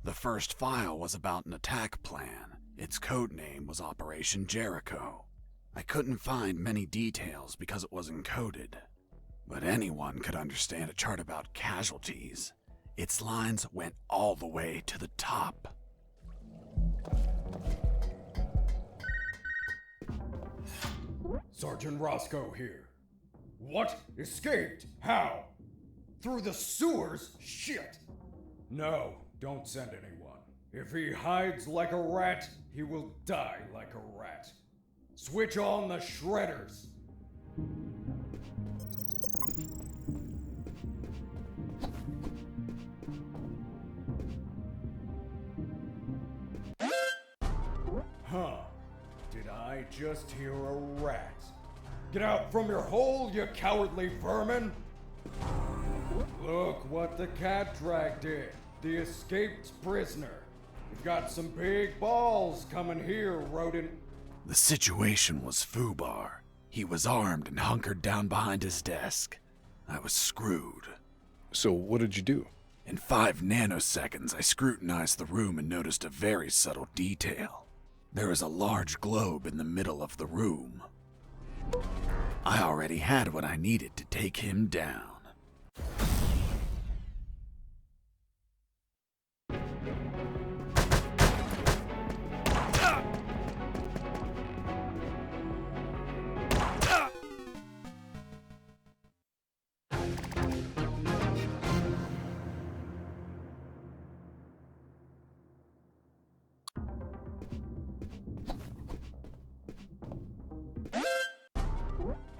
The first file was about an attack plan. Its code name was Operation Jericho. I couldn't find many details because it was encoded, but anyone could understand a chart about casualties. Its lines went all the way to the top. Sergeant Roscoe here. What? Escaped? How? Through the sewers? Shit! No, don't send anyone. If he hides like a rat, he will die like a rat. Switch on the shredders. Huh. Did I just hear a rat? Get out from your hole, you cowardly vermin! Look what the cat drag did. The escaped prisoner. You've got some big balls coming here, rodent. The situation was foobar. He was armed and hunkered down behind his desk. I was screwed. So what did you do? In 5 nanoseconds, I scrutinized the room and noticed a very subtle detail. There is a large globe in the middle of the room. I already had what I needed to take him down.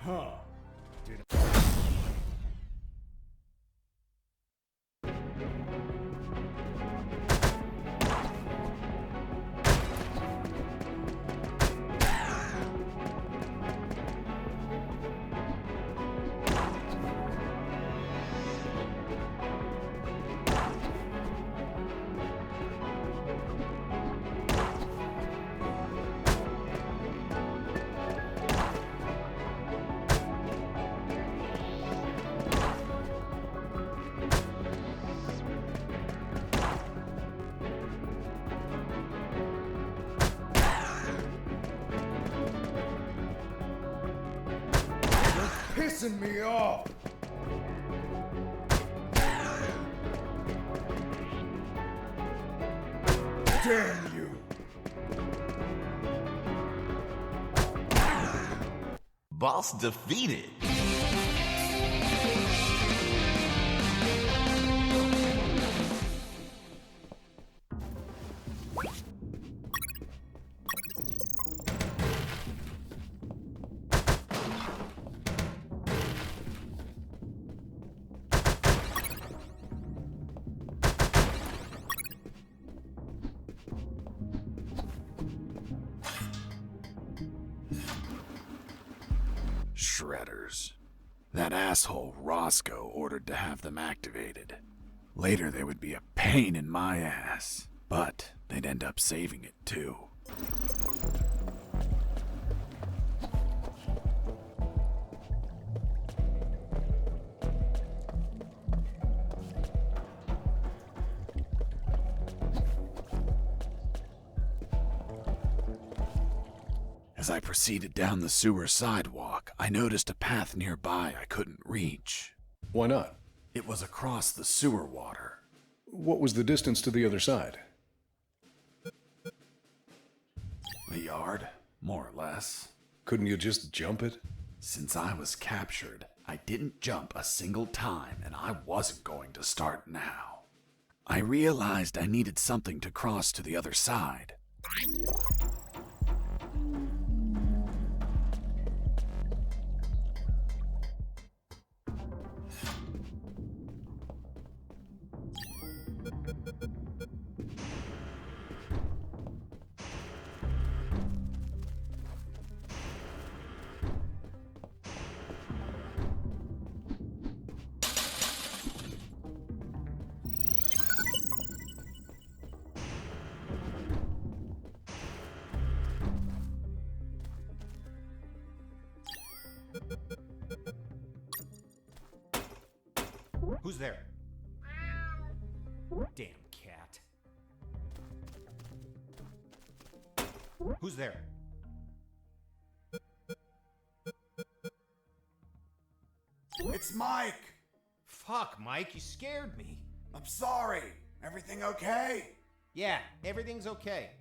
Huh. Did pissing me off! Damn you! Boss defeated. Shredders. That asshole Roscoe ordered to have them activated. Later they would be a pain in my ass, but they'd end up saving it too. As I proceeded down the sewer sidewalk, I noticed a path nearby I couldn't reach. Why not? It was across the sewer water. What was the distance to the other side? A yard, more or less. Couldn't you just jump it? Since I was captured, I didn't jump a single time, and I wasn't going to start now. I realized I needed something to cross to the other side. Who's there? Damn cat. Who's there? It's Mike! Fuck, Mike, you scared me. I'm sorry. Everything okay? Yeah, everything's okay.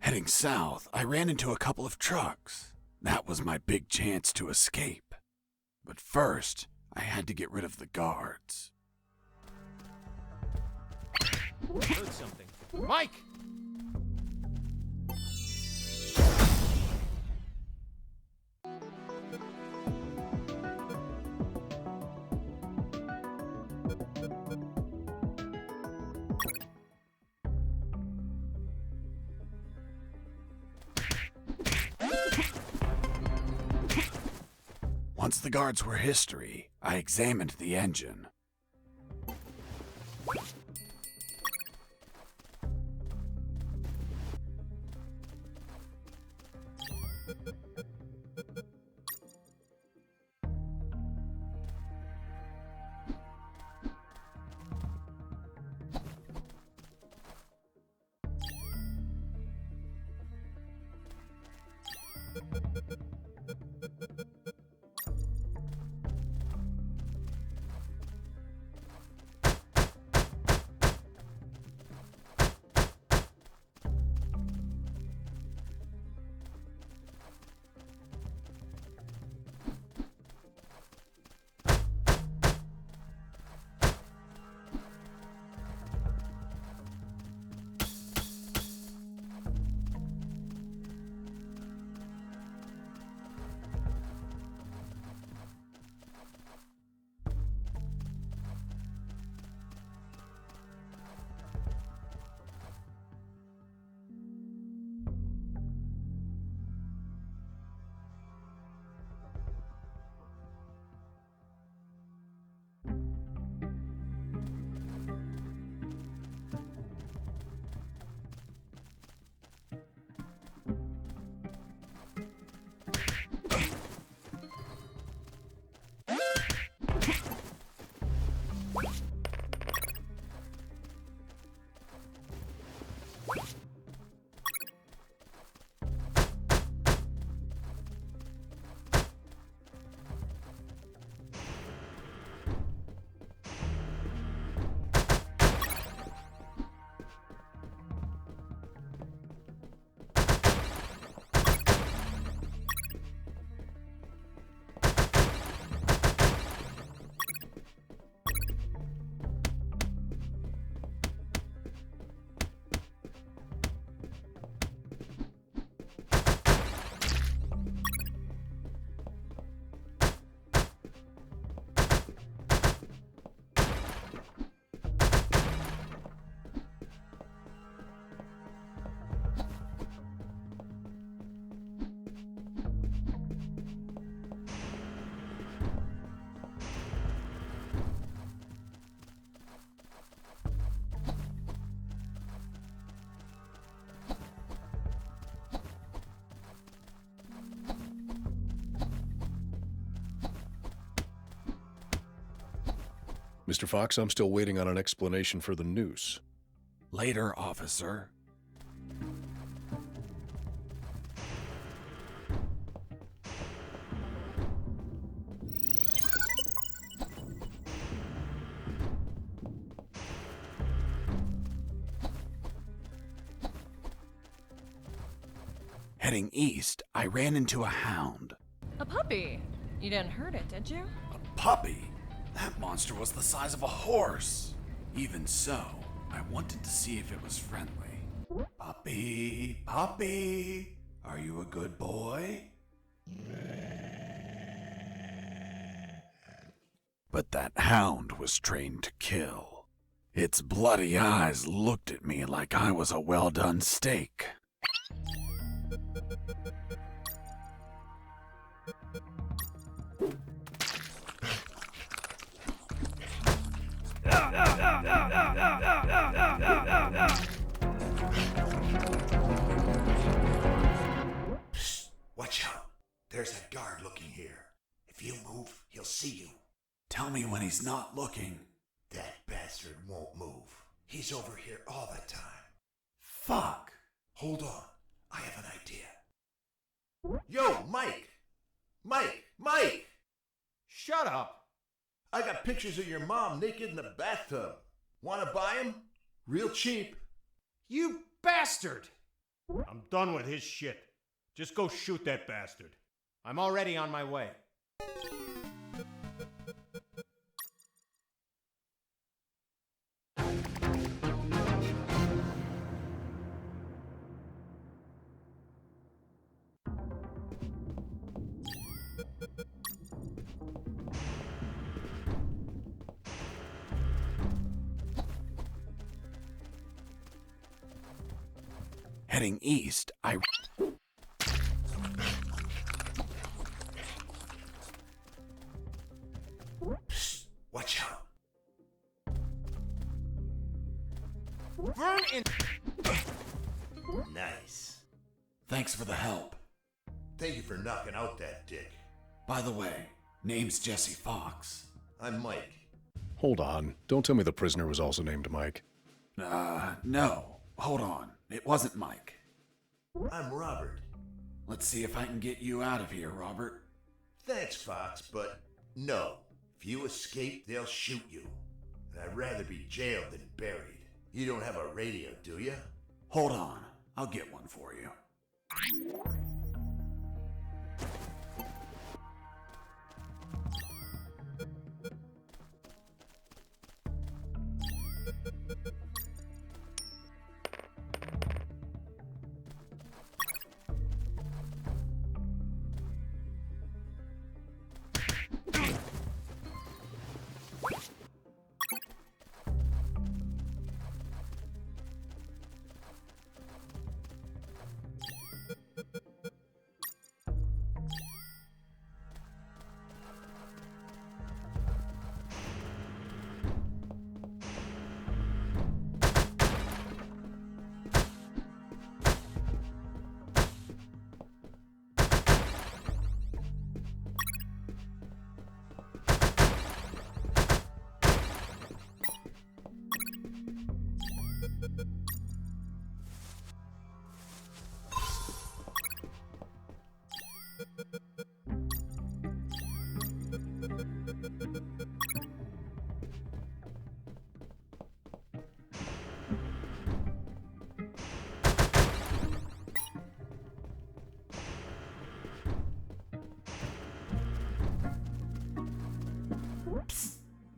Heading south, I ran into a couple of trucks. That was my big chance to escape. But first, I had to get rid of the guards. Heard something. Mike! Once the guards were history, I examined the engine. Mr. Fox, I'm still waiting on an explanation for the noose. Later, officer. Heading east, I ran into a hound. A puppy. You didn't hurt it, did you? A puppy? That monster was the size of a horse. Even so, I wanted to see if it was friendly. Puppy, puppy, are you a good boy? But that hound was trained to kill. Its bloody eyes looked at me like I was a well-done steak. Watch out. There's a guard looking here. If you move, he'll see you. Tell me when he's not looking. That bastard won't move. He's over here all the time. Fuck. Hold on. I have an idea. Yo, Mike! Mike! Shut up! I got pictures of your mom naked in the bathtub. Wanna buy 'em? Real cheap. You bastard! I'm done with his shit. Just go shoot that bastard. I'm already on my way. Heading east, I... Watch out. Burn in... Nice. Thanks for the help. Thank you for knocking out that dick. By the way, name's Jesse Fox. I'm Mike. Hold on. Don't tell me the prisoner was also named Mike. No. Hold on. It wasn't Mike. I'm Robert. Let's see if I can get you out of here, Robert. Thanks, Fox, but no. If you escape, they'll shoot you. And I'd rather be jailed than buried. You don't have a radio, do you? Hold on. I'll get one for you.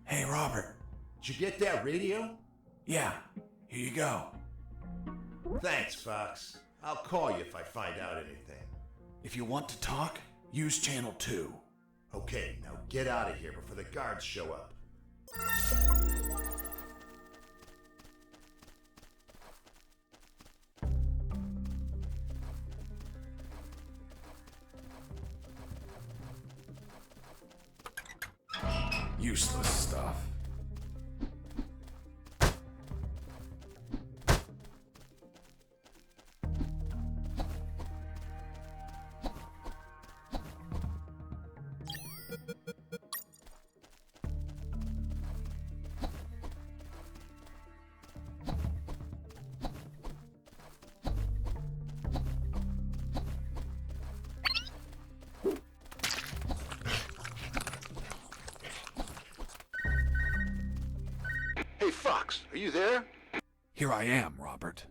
Hey, Robert. Did you get that radio? Yeah, here you go. Thanks, Fox. I'll call you if I find out anything. If you want to talk, use channel 2. Okay, now get out of here before the guards show up. Useless stuff. Hey, Fox, are you there? Here I am, Robert.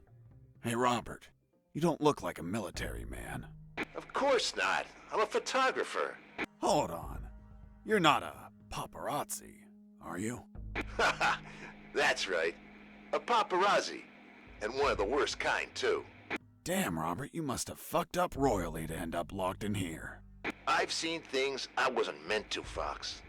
Hey, Robert, you don't look like a military man. Of course not. I'm a photographer. Hold on. You're not a paparazzi, are you? Haha, that's right. A paparazzi. And one of the worst kind, too. Damn, Robert, you must have fucked up royally to end up locked in here. I've seen things I wasn't meant to, Fox.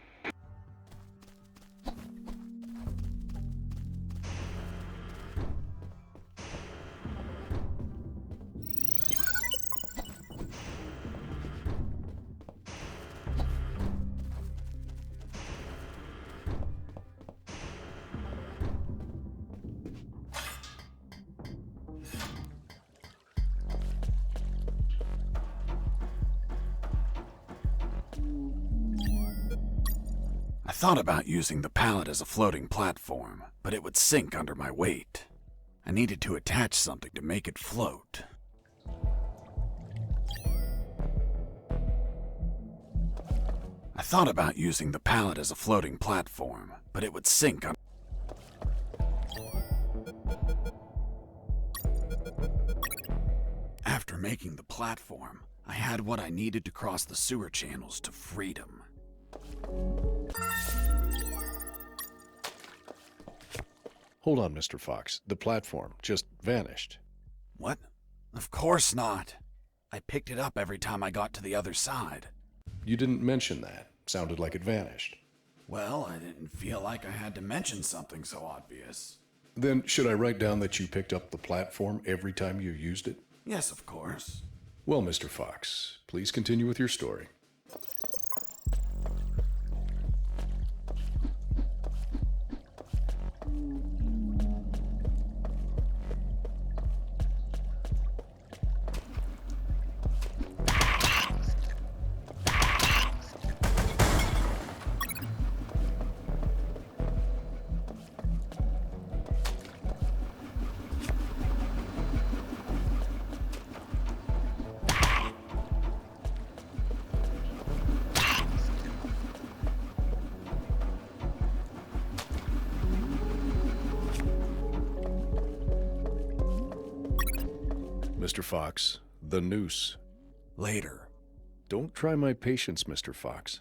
thought about using the pallet as a floating platform, but it would sink under my weight. I needed to attach something to make it float. I thought about using the pallet as a floating platform, but it would sink under. After making the platform, I had what I needed to cross the sewer channels to freedom. Hold on, Mr. Fox. The platform just vanished. What? Of course not. I picked it up every time I got to the other side. You didn't mention that. Sounded like it vanished. Well, I didn't feel like I had to mention something so obvious. Then should I write down that you picked up the platform every time you used it? Yes, of course. Well, Mr. Fox, please continue with your story. Mr. Fox, the noose. Later. Don't try my patience, Mr. Fox.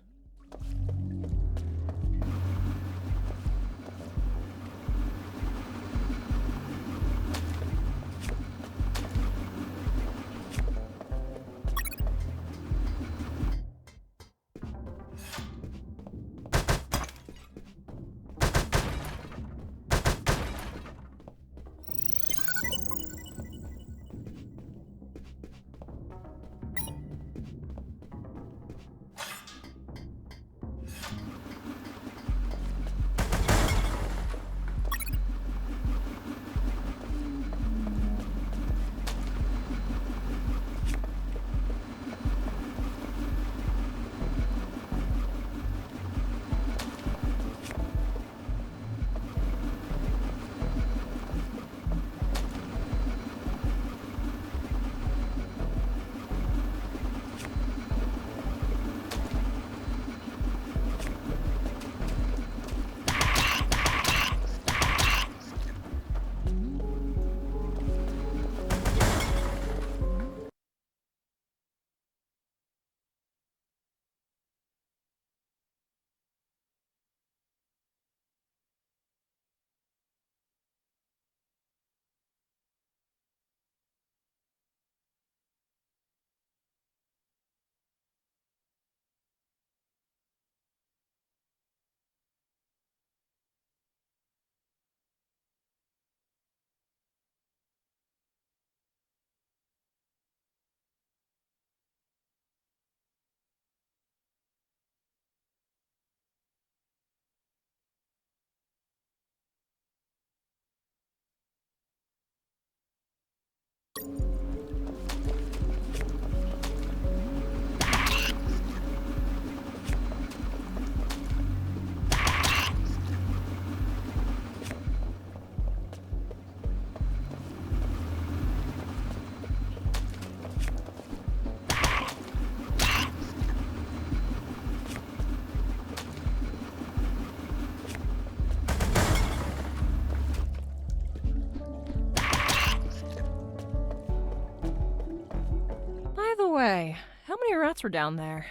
By the way, how many rats were down there?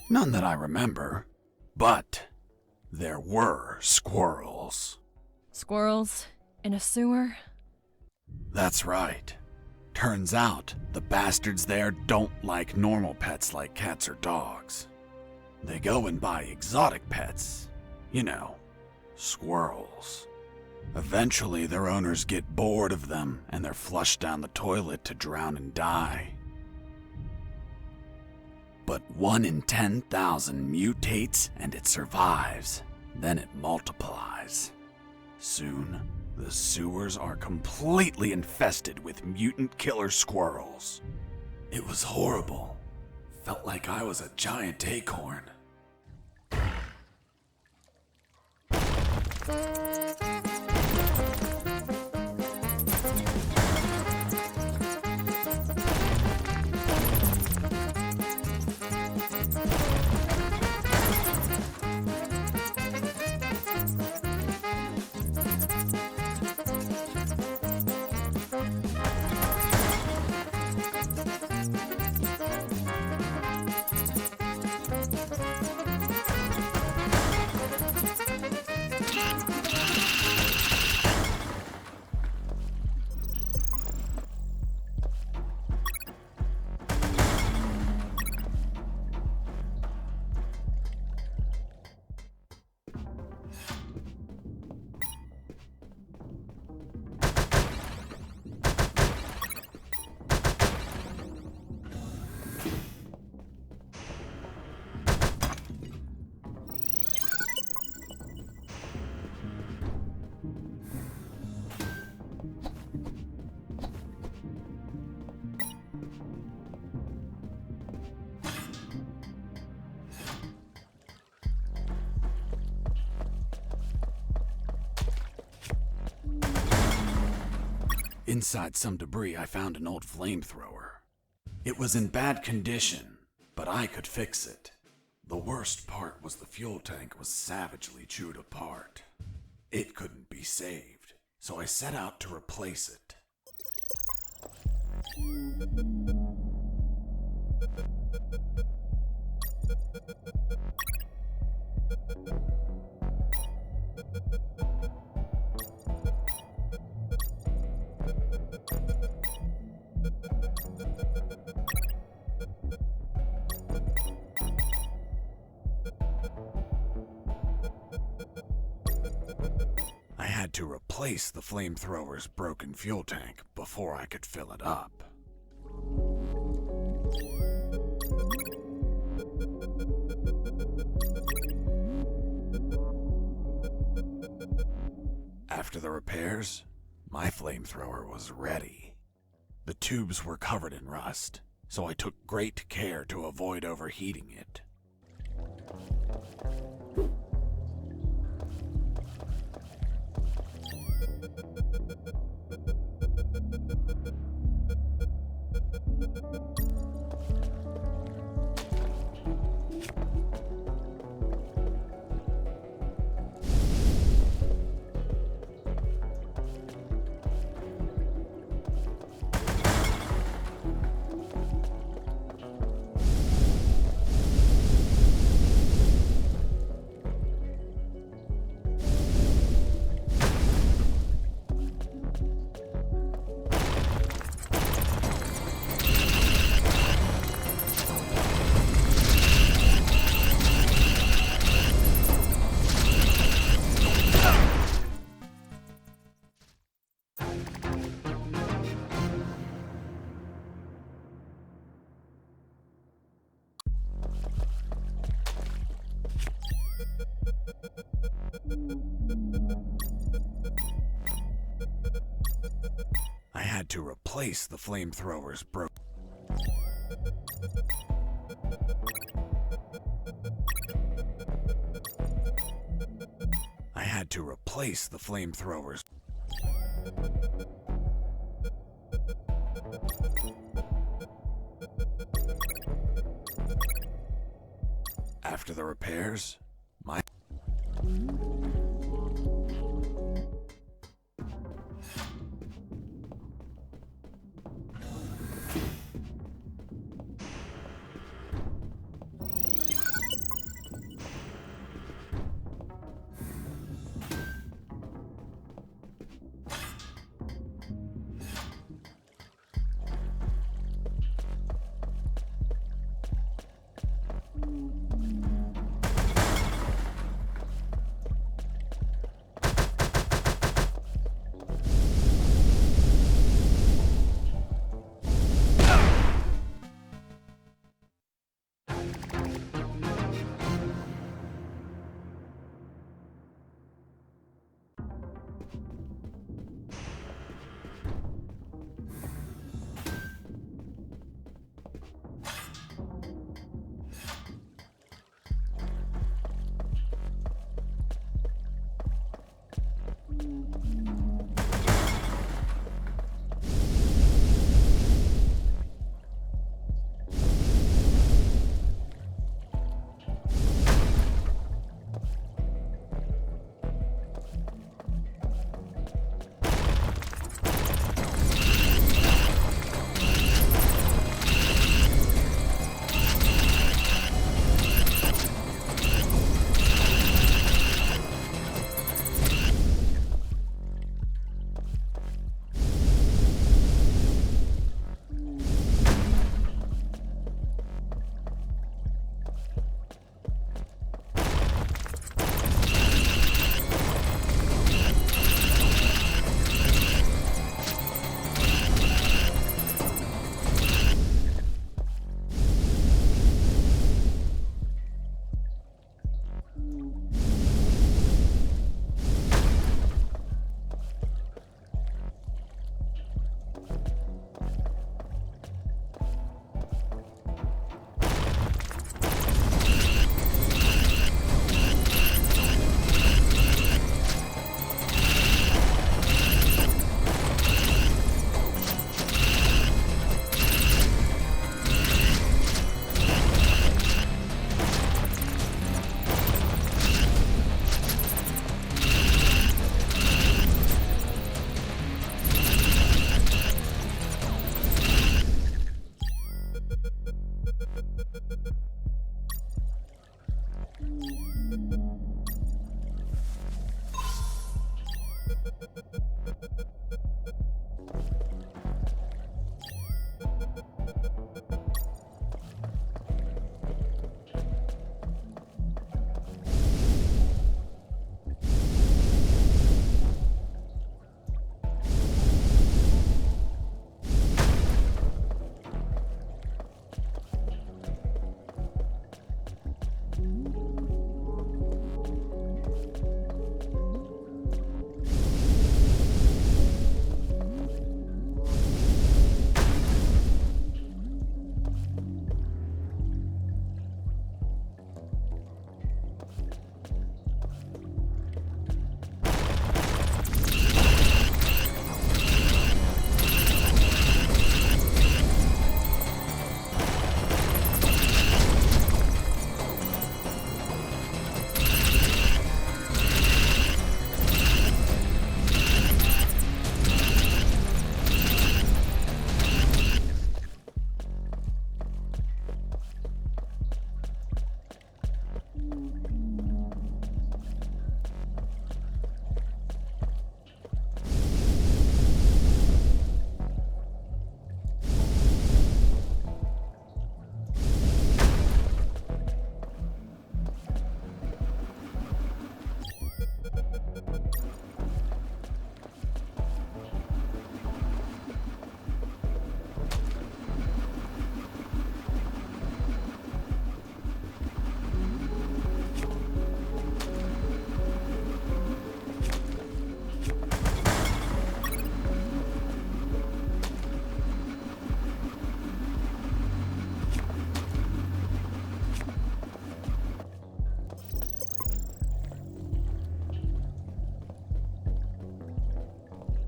None that I remember. But there were squirrels. Squirrels? In a sewer? That's right. Turns out, the bastards there don't like normal pets like cats or dogs. They go and buy exotic pets. You know, squirrels. Eventually, their owners get bored of them and they're flushed down the toilet to drown and die. But 1 in 10,000 mutates and it survives. Then it multiplies. Soon, the sewers are completely infested with mutant killer squirrels. It was horrible. Felt like I was a giant acorn. Inside some debris, I found an old flamethrower. It was in bad condition, but I could fix it. The worst part was the fuel tank was savagely chewed apart. It couldn't be saved, so I set out to replace it. I had to replace the flamethrower's broken fuel tank before I could fill it up. After the repairs, my flamethrower was ready. The tubes were covered in rust, so I took great care to avoid overheating it. I had to replace the flamethrower's I had to replace the flamethrower's After the repairs, my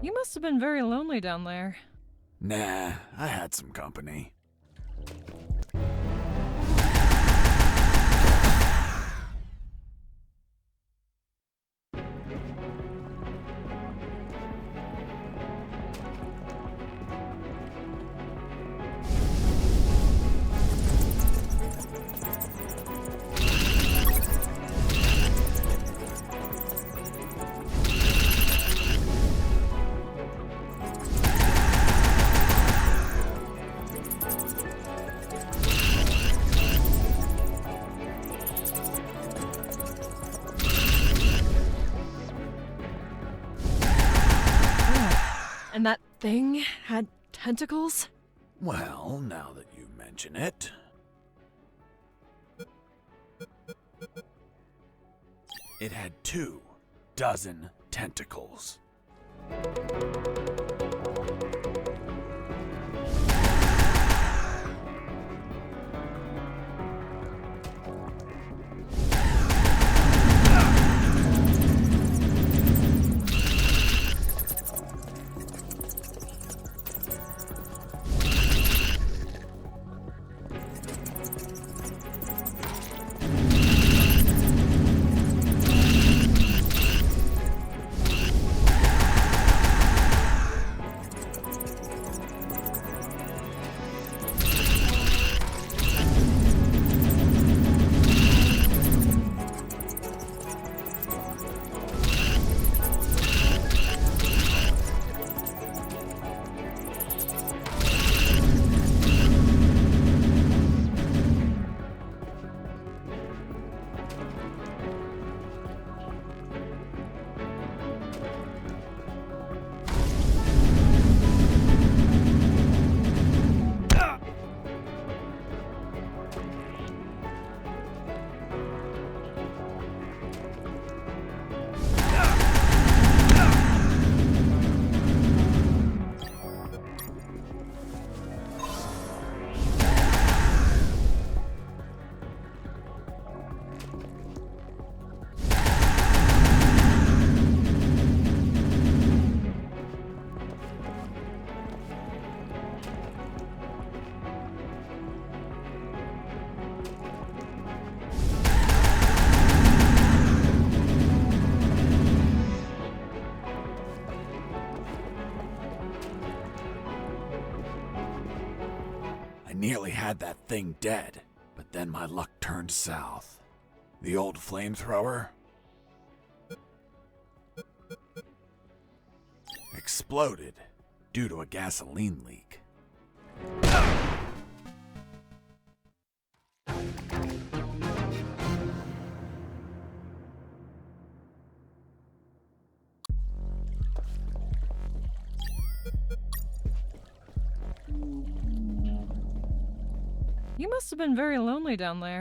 You must have been very lonely down there. Nah, I had some company. And that thing had tentacles? Well, now that you mention it. It had 24 tentacles. Nearly had that thing dead, but then my luck turned south. The old flamethrower exploded due to a gasoline leak. You must have been very lonely down there.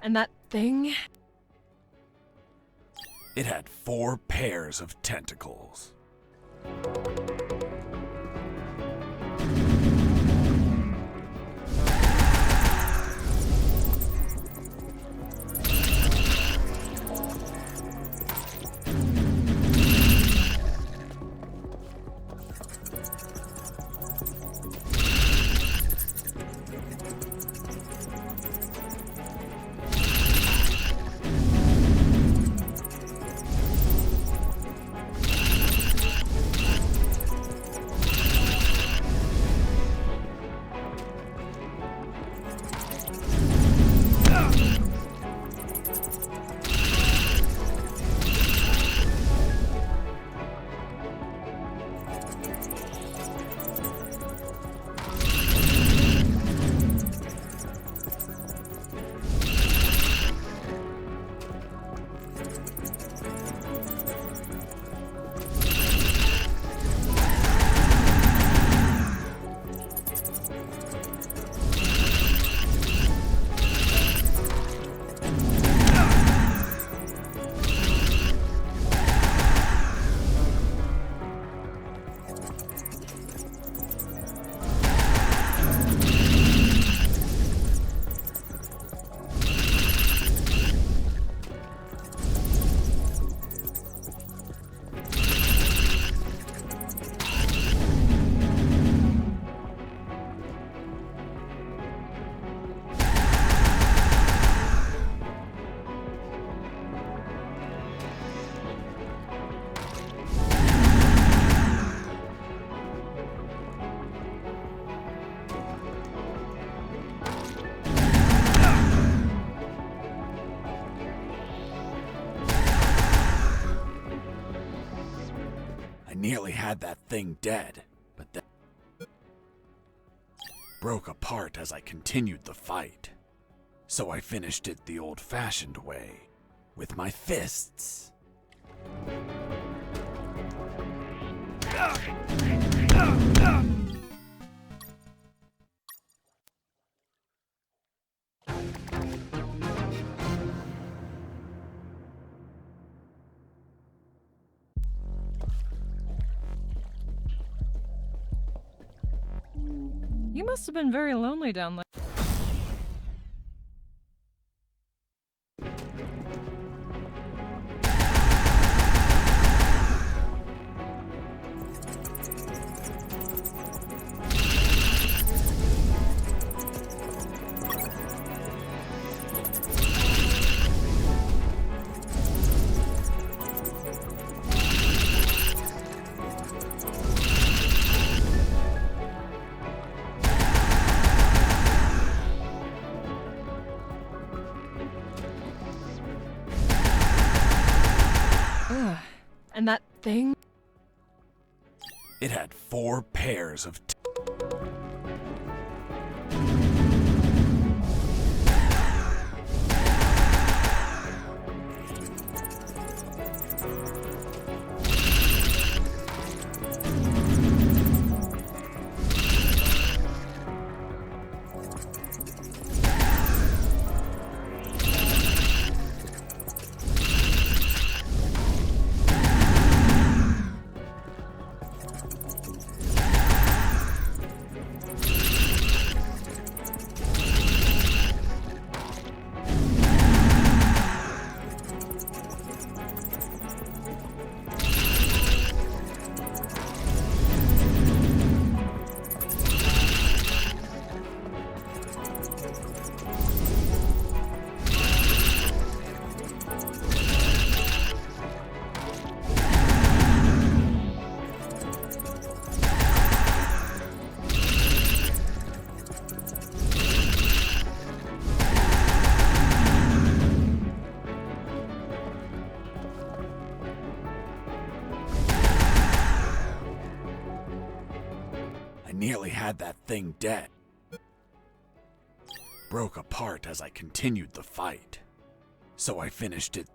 And that thing? It had 4 pairs of tentacles. Nearly had that thing dead, but then broke apart as I continued the fight. So I finished it the old-fashioned way, with my fists. You must have been very lonely down there. And that thing? It had 4 pairs of nearly had that thing dead. Broke apart as I continued the fight. So I finished it.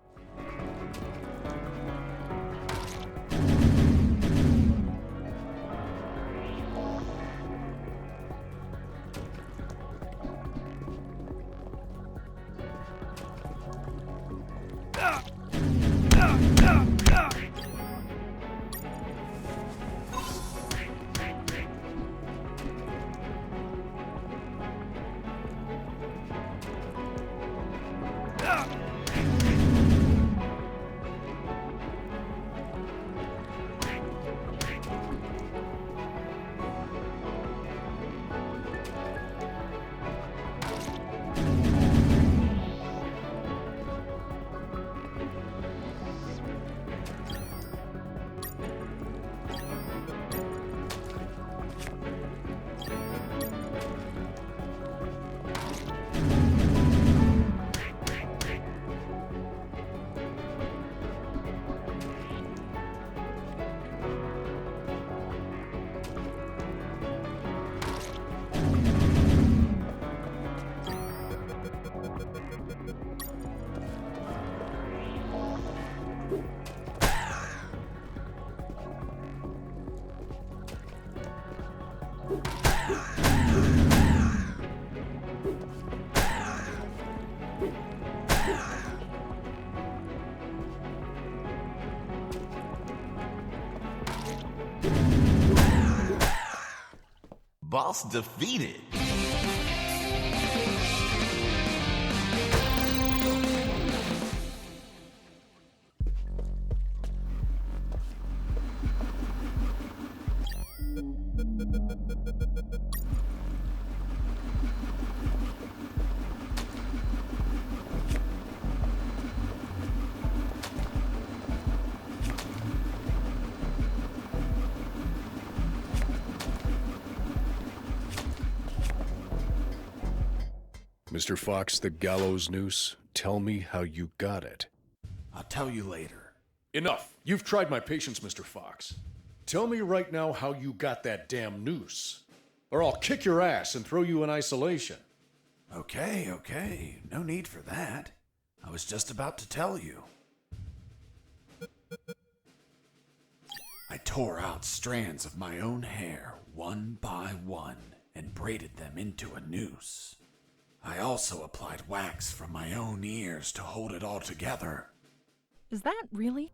Boss defeated. Mr. Fox, the gallows noose, tell me how you got it. I'll tell you later. Enough. You've tried my patience, Mr. Fox. Tell me right now how you got that damn noose, or I'll kick your ass and throw you in isolation. Okay. No need for that. I was just about to tell you. I tore out strands of my own hair, one by one, and braided them into a noose. I also applied wax from my own ears to hold it all together. Is that really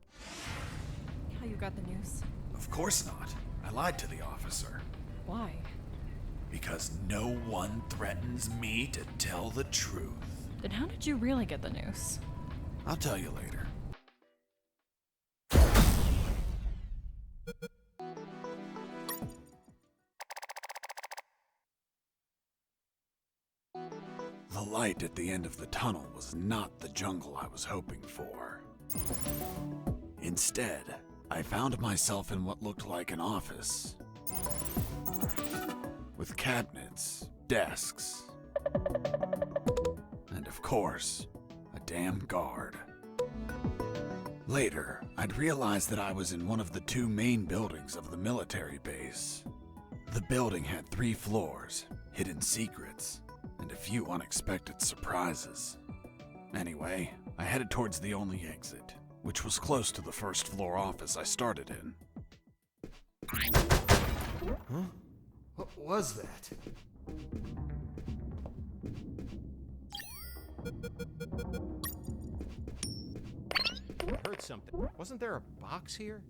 how you got the noose? Of course not. I lied to the officer. Why? Because no one threatens me to tell the truth. Then how did you really get the noose? I'll tell you later. The light at the end of the tunnel was not the jungle I was hoping for. Instead, I found myself in what looked like an office. With cabinets, desks, and of course, a damn guard. Later, I'd realized that I was in one of the two main buildings of the military base. The building had 3 floors, hidden secrets, and a few unexpected surprises. Anyway, I headed towards the only exit, which was close to the first floor office I started in. Huh? What was that? I heard something. Wasn't there a box here?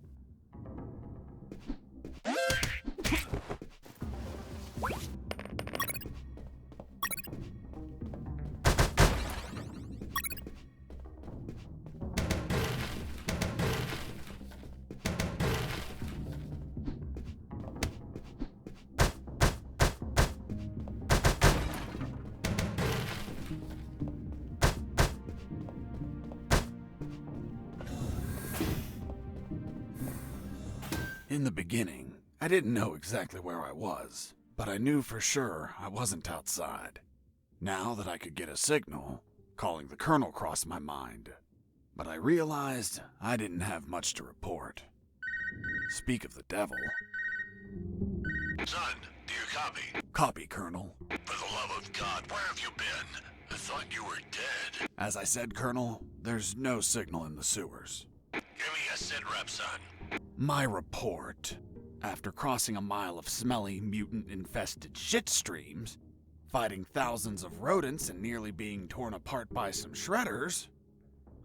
In the beginning, I didn't know exactly where I was, but I knew for sure I wasn't outside. Now that I could get a signal, calling the colonel crossed my mind, but I realized I didn't have much to report. Speak of the devil. Son, do you copy? Copy, Colonel. For the love of God, where have you been? I thought you were dead. As I said, Colonel, there's no signal in the sewers. Give me a sit rep, son. My report. After crossing a mile of smelly, mutant-infested shit streams, fighting thousands of rodents and nearly being torn apart by some shredders,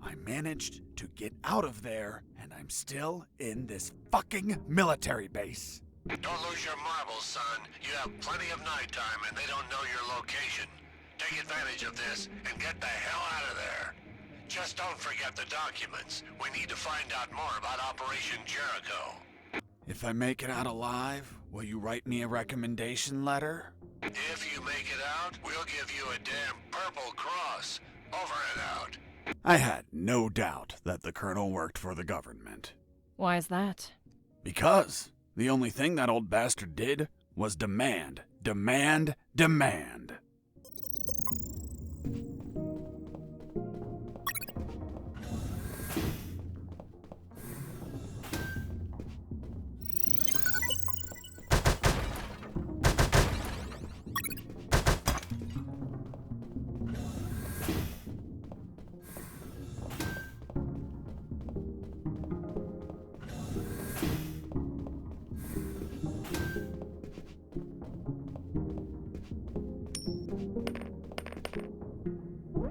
I managed to get out of there, and I'm still in this fucking military base. Don't lose your marbles, son. You have plenty of nighttime and they don't know your location. Take advantage of this and get the hell out of there. Just don't forget the documents. We need to find out more about Operation Jericho. If I make it out alive, will you write me a recommendation letter? If you make it out, we'll give you a damn purple cross. Over and out. I had no doubt that the colonel worked for the government. Why is that? Because the only thing that old bastard did was demand.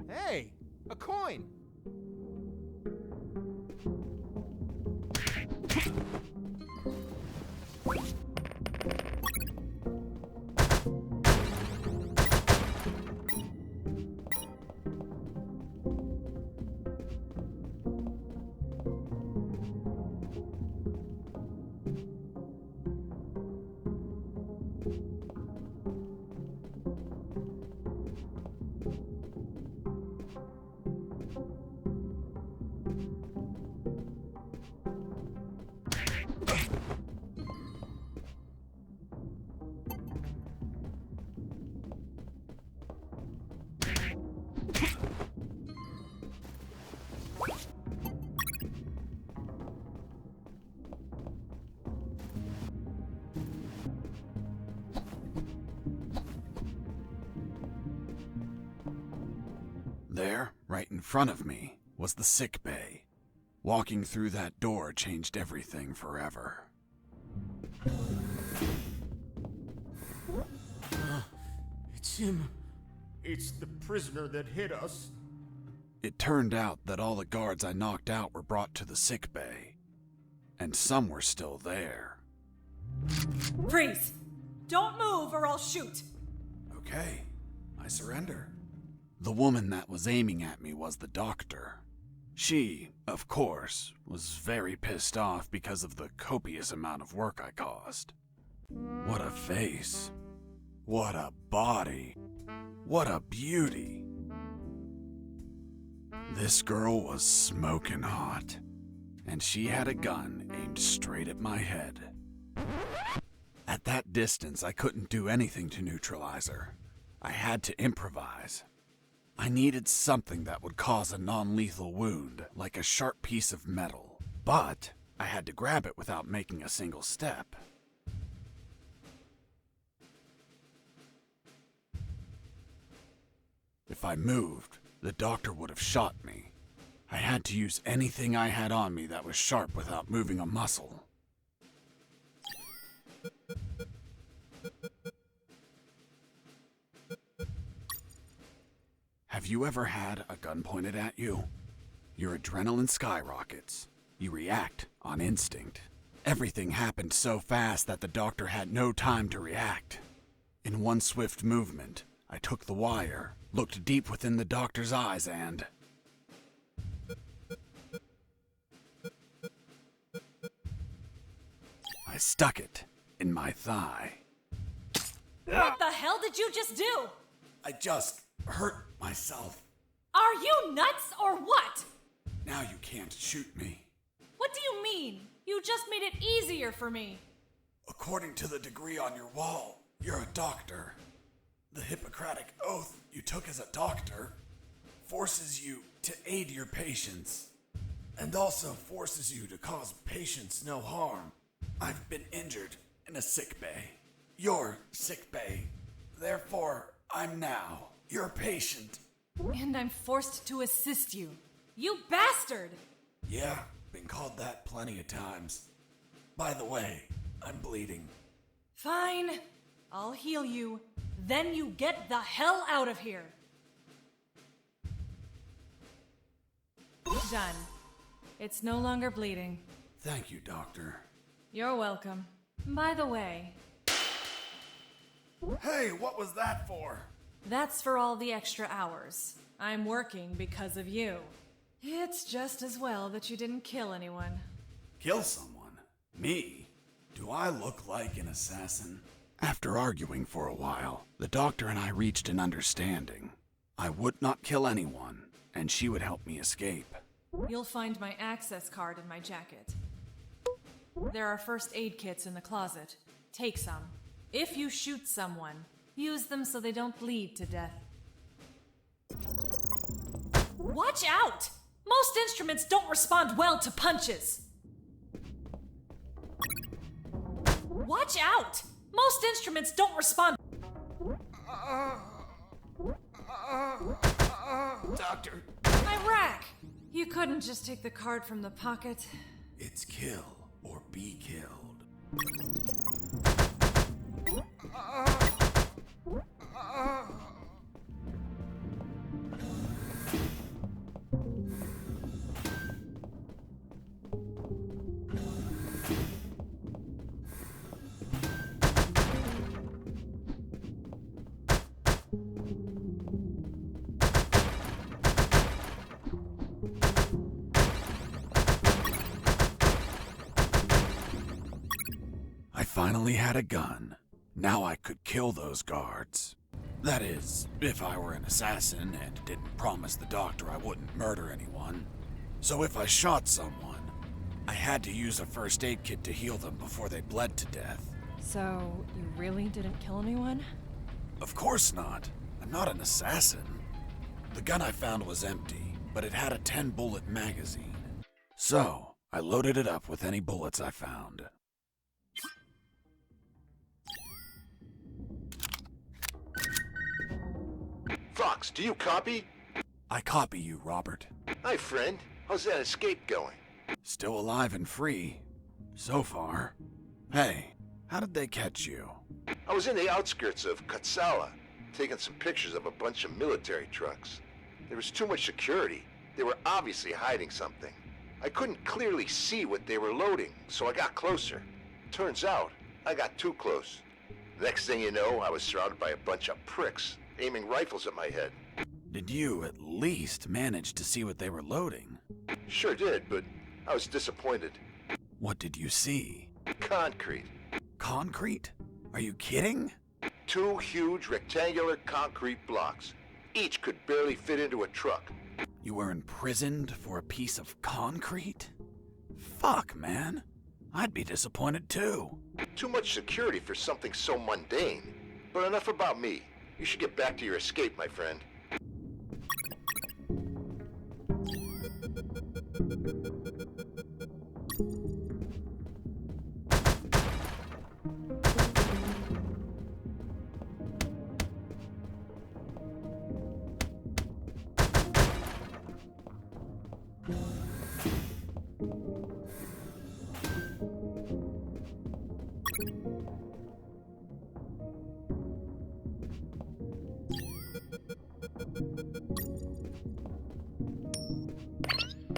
Hey, a coin! there, right in front of me, was the sick bay. Walking through that door changed everything forever. It's him. It's the prisoner that hit us. It turned out that all the guards I knocked out were brought to the sick bay, and some were still there. Freeze! Don't move or I'll shoot! Okay, I surrender. The woman that was aiming at me was the doctor. She, of course, was very pissed off because of the copious amount of work I caused. What a face. What a body. What a beauty. This girl was smoking hot, and she had a gun aimed straight at my head. At that distance, I couldn't do anything to neutralize her. I had to improvise. I needed something that would cause a non-lethal wound, like a sharp piece of metal. But I had to grab it without making a single step. If I moved, the doctor would have shot me. I had to use anything I had on me that was sharp without moving a muscle. Have you ever had a gun pointed at you? Your adrenaline skyrockets. You react on instinct. Everything happened so fast that the doctor had no time to react. In one swift movement, I took the wire, looked deep within the doctor's eyes, and... I stuck it in my thigh. What the hell did you just do? I just hurt myself. Are you nuts or what? Now you can't shoot me. What do you mean? You just made it easier for me. According to the degree on your wall, you're a doctor. The Hippocratic oath you took as a doctor forces you to aid your patients, and also forces you to cause patients no harm. I've been injured in a sick bay. Your sick bay. Therefore, I'm now your patient. And I'm forced to assist you. You bastard! Yeah, been called that plenty of times. By the way, I'm bleeding. Fine. I'll heal you. Then you get the hell out of here. Done. It's no longer bleeding. Thank you, Doctor. You're welcome. By the way, Hey, what was that for? that's for all the extra hours. I'm working because of you. It's just as well that you didn't kill anyone. Kill someone? Me? Do I look like an assassin? After arguing for a while, the doctor and I reached an understanding. I would not kill anyone, and she would help me escape. You'll find my access card in my jacket. There are first aid kits in the closet. Take some. If you shoot someone, use them so they don't bleed to death. Watch out! Most instruments don't respond well to punches. Watch out! Most instruments don't respond. Doctor, Iraq! You couldn't just take the card from the pocket. it's kill or be killed. I finally had a gun. Now I could kill those guards. That is, if I were an assassin and didn't promise the doctor I wouldn't murder anyone. So if I shot someone, I had to use a first aid kit to heal them before they bled to death. So, you really didn't kill anyone? Of course not. I'm not an assassin. The gun I found was empty, but it had a 10-bullet magazine. So, I loaded it up with any bullets I found. Fox, do you copy? I copy you, Robert. Hi, friend. How's that escape going? Still alive and free. So far. Hey, how did they catch you? I was in the outskirts of Katsala, taking some pictures of a bunch of military trucks. There was too much security. They were obviously hiding something. I couldn't clearly see what they were loading, so I got closer. Turns out, I got too close. Next thing you know, I was surrounded by a bunch of pricks, aiming rifles at my head. Did you at least manage to see what they were loading? Sure did, but I was disappointed. What did you see? Concrete. Concrete? Are you kidding? 2 huge rectangular concrete blocks. Each could barely fit into a truck. You were imprisoned for a piece of concrete? Fuck, man. I'd be disappointed too. Too much security for something so mundane. But enough about me. You should get back to your escape, my friend.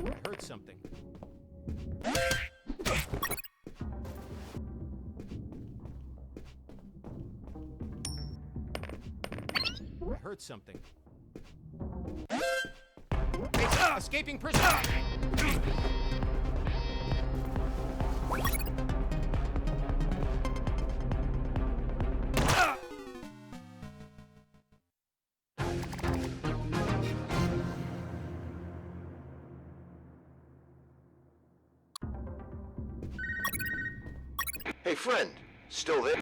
I heard something. I heard something. Escaping prisoner! Hey, friend. Still there?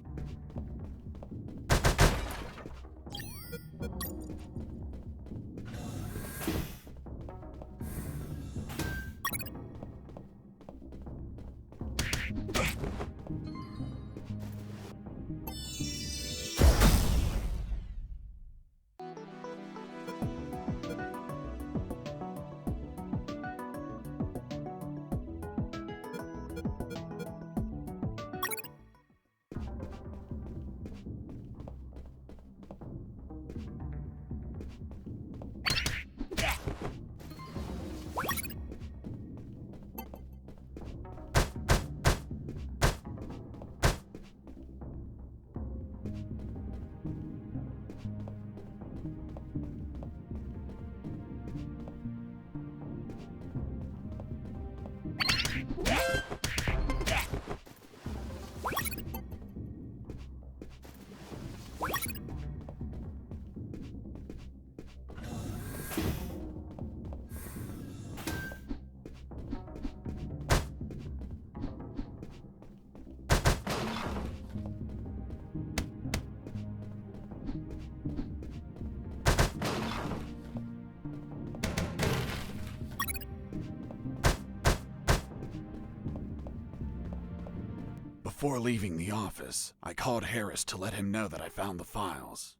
Before leaving the office, I called Harris to let him know that I found the files.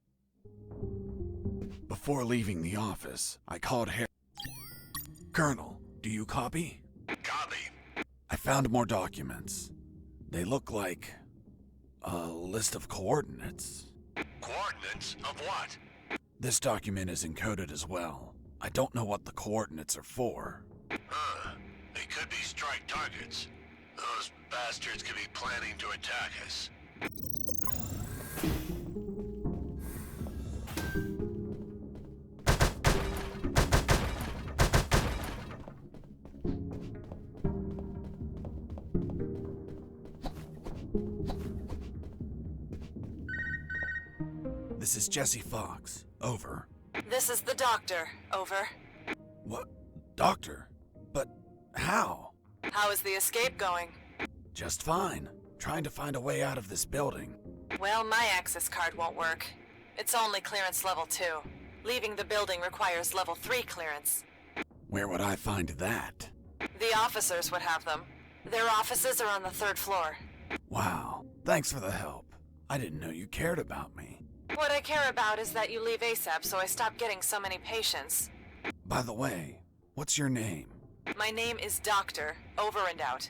Before leaving the office, I called Harris. Colonel, do you copy? Copy. I found more documents. They look like a list of coordinates. Coordinates of what? This document is encoded as well. I don't know what the coordinates are for. Huh. They could be strike targets. Those bastards could be planning to attack us. This is Jesse Fox. Over. This is the doctor. Over. What? Doctor? But how? How is the escape going? Just fine. Trying to find a way out of this building. Well, my access card won't work. It's only clearance level 2. Leaving the building requires level 3 clearance. Where would I find that? The officers would have them. Their offices are on the 3rd floor. Wow. Thanks for the help. I didn't know you cared about me. What I care about is that you leave ASAP so I stop getting so many patients. By the way, what's your name? My name is Doctor. Over and out.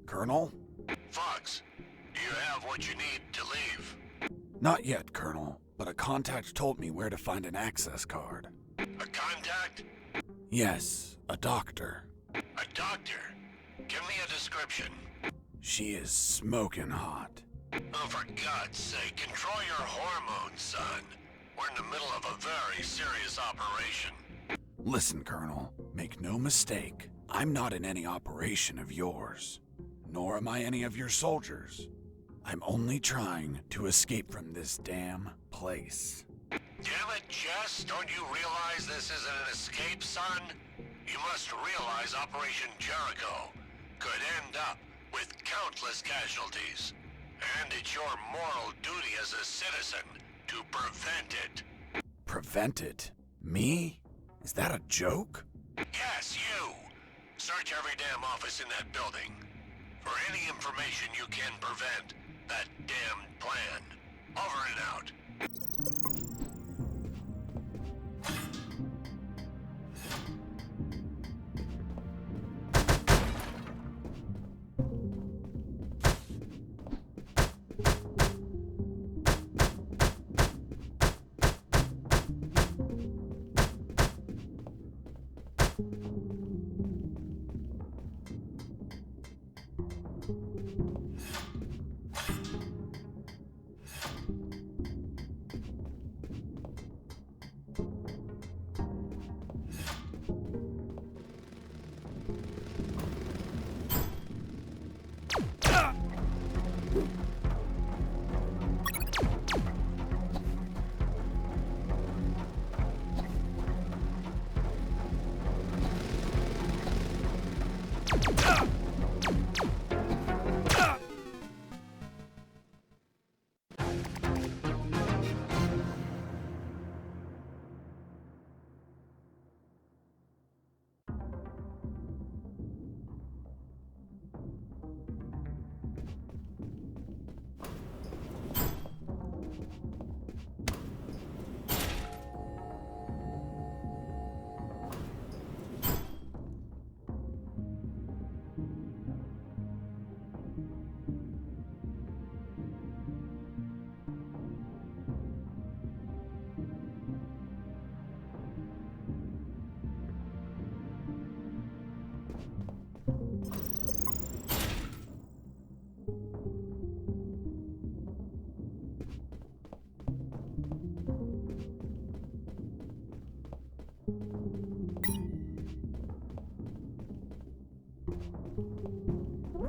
Colonel? Fox, do you have what you need to leave? Not yet, Colonel, but a contact told me where to find an access card. A contact? Yes, a doctor. A doctor? Give me a description. She is smoking hot. Oh, for God's sake, control your hormones, son. We're in the middle of a very serious operation. Listen, Colonel, make no mistake. I'm not in any operation of yours, nor am I any of your soldiers. I'm only trying to escape from this damn place. Damn it, Jess, don't you realize this isn't an escape, son? You must realize Operation Jericho could end up with countless casualties. And it's your moral duty as a citizen to prevent it. Prevent it? Me? Is that a joke? Yes, you. Search every damn office in that building for any information you can prevent that damned plan. Over and out.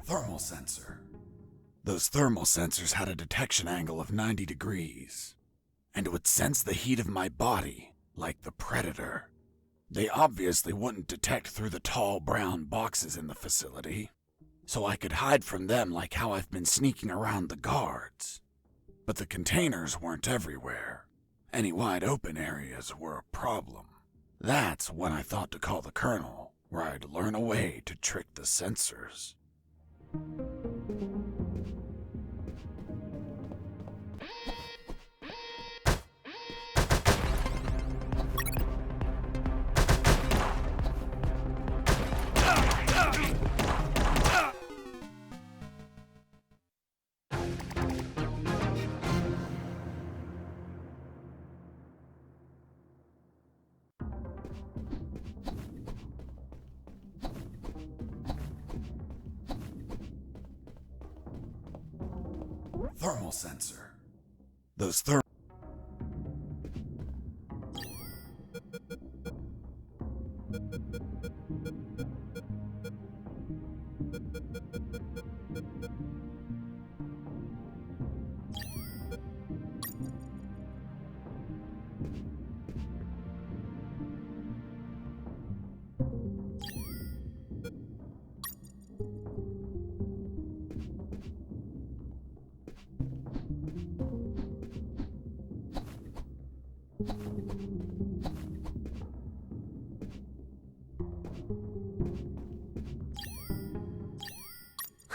Thermal sensor. Those thermal sensors had a detection angle of 90 degrees, and it would sense the heat of my body like the Predator. They obviously wouldn't detect through the tall brown boxes in the facility, so I could hide from them like how I've been sneaking around the guards. But the containers weren't everywhere. Any wide open areas were a problem. That's when I thought to call the Colonel, where I'd learn a way to trick the sensors. Thermal sensor. Those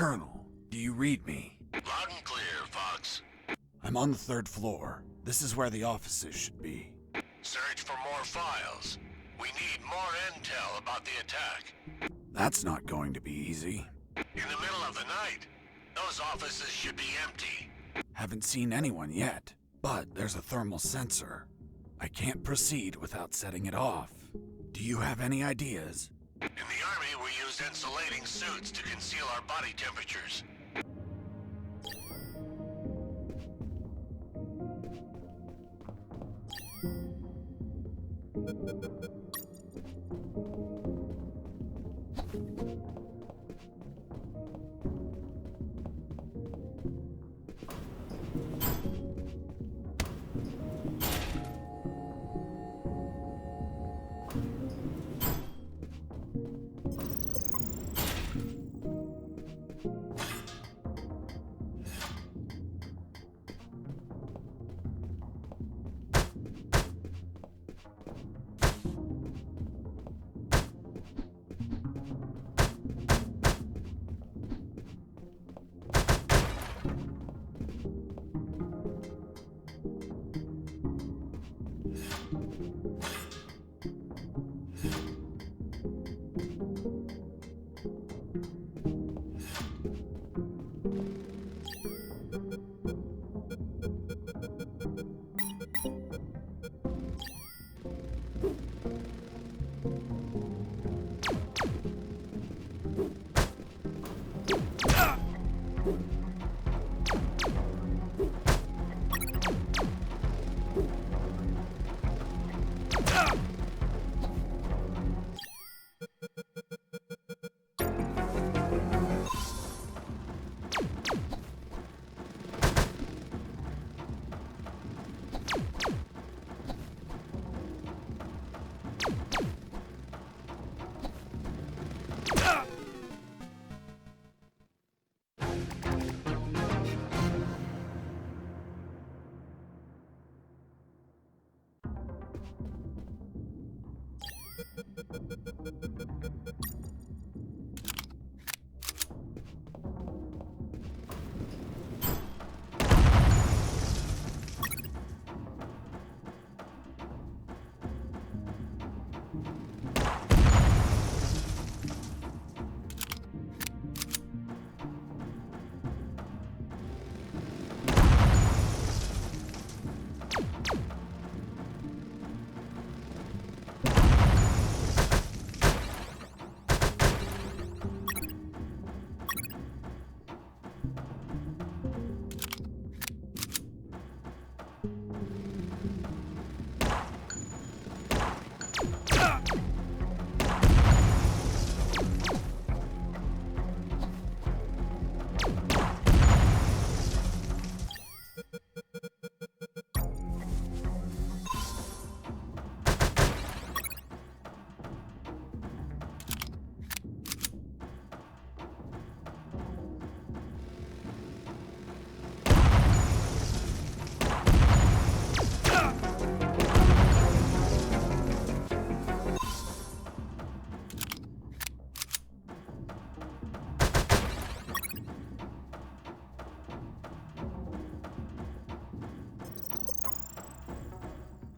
Colonel, do you read me? Loud and clear, Fox. I'm on the 3rd floor. This is where the offices should be. Search for more files. We need more intel about the attack. That's not going to be easy. In the middle of the night, those offices should be empty. Haven't seen anyone yet, but there's a thermal sensor. I can't proceed without setting it off. Do you have any ideas? In the Army, we use insulating suits to conceal our body temperatures.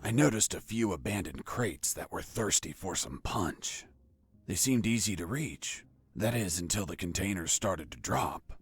I noticed a few abandoned crates that were thirsty for some punch. They seemed easy to reach. That is, until the containers started to drop.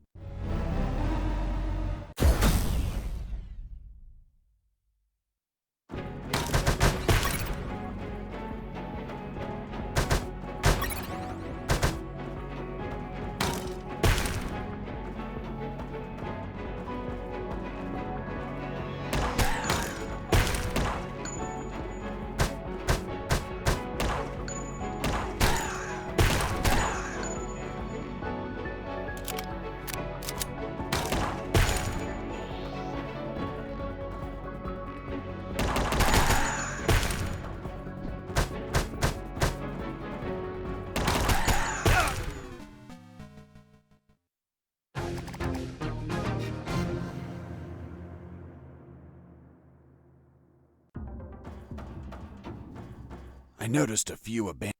I noticed a few abandoned...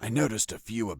I noticed a few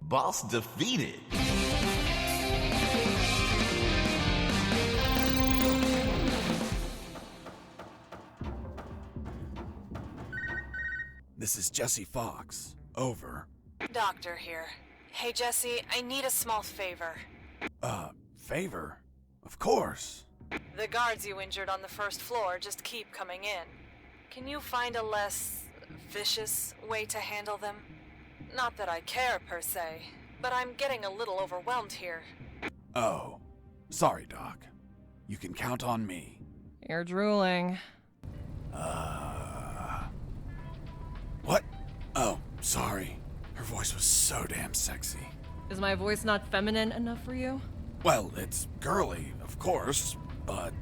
Boss defeated. This is Jesse Fox. Over. Doctor here. Hey Jesse, I need a small favor. Favor? Of course. The guards you injured on the first floor just keep coming in. Can you find a less vicious way to handle them? Not that I care per se, but I'm getting a little overwhelmed here. Oh. Sorry, Doc. You can count on me. You're drooling. What? Oh, sorry. Her voice was so damn sexy. Is my voice not feminine enough for you? Well, it's girly, of course, but...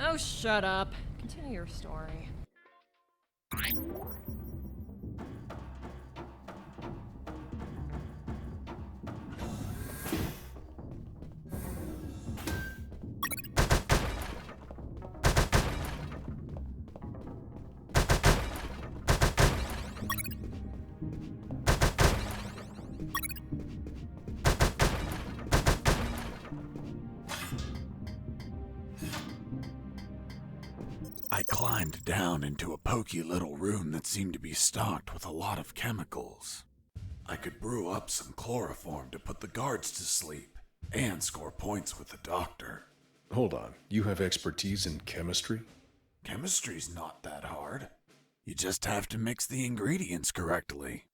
Oh, shut up. Continue your story. I climbed down into a poky little room that seemed to be stocked with a lot of chemicals. I could brew up some chloroform to put the guards to sleep and score points with the doctor. Hold on, you have expertise in chemistry? Chemistry's not that hard. You just have to mix the ingredients correctly.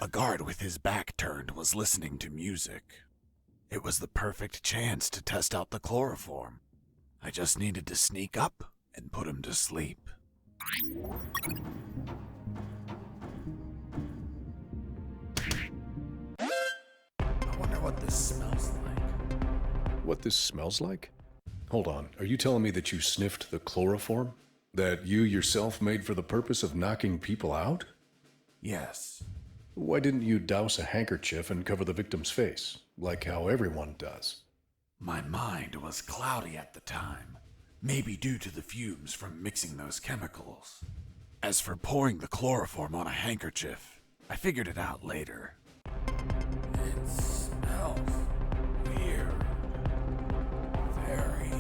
A guard with his back turned was listening to music. It was the perfect chance to test out the chloroform. I just needed to sneak up and put him to sleep. I wonder what this smells like. What this smells like? Hold on, are you telling me that you sniffed the chloroform? That you yourself made for the purpose of knocking people out? Yes. Why didn't you douse a handkerchief and cover the victim's face, like how everyone does? My mind was cloudy at the time, maybe due to the fumes from mixing those chemicals. As for pouring the chloroform on a handkerchief, I figured it out later. It smells weird. Very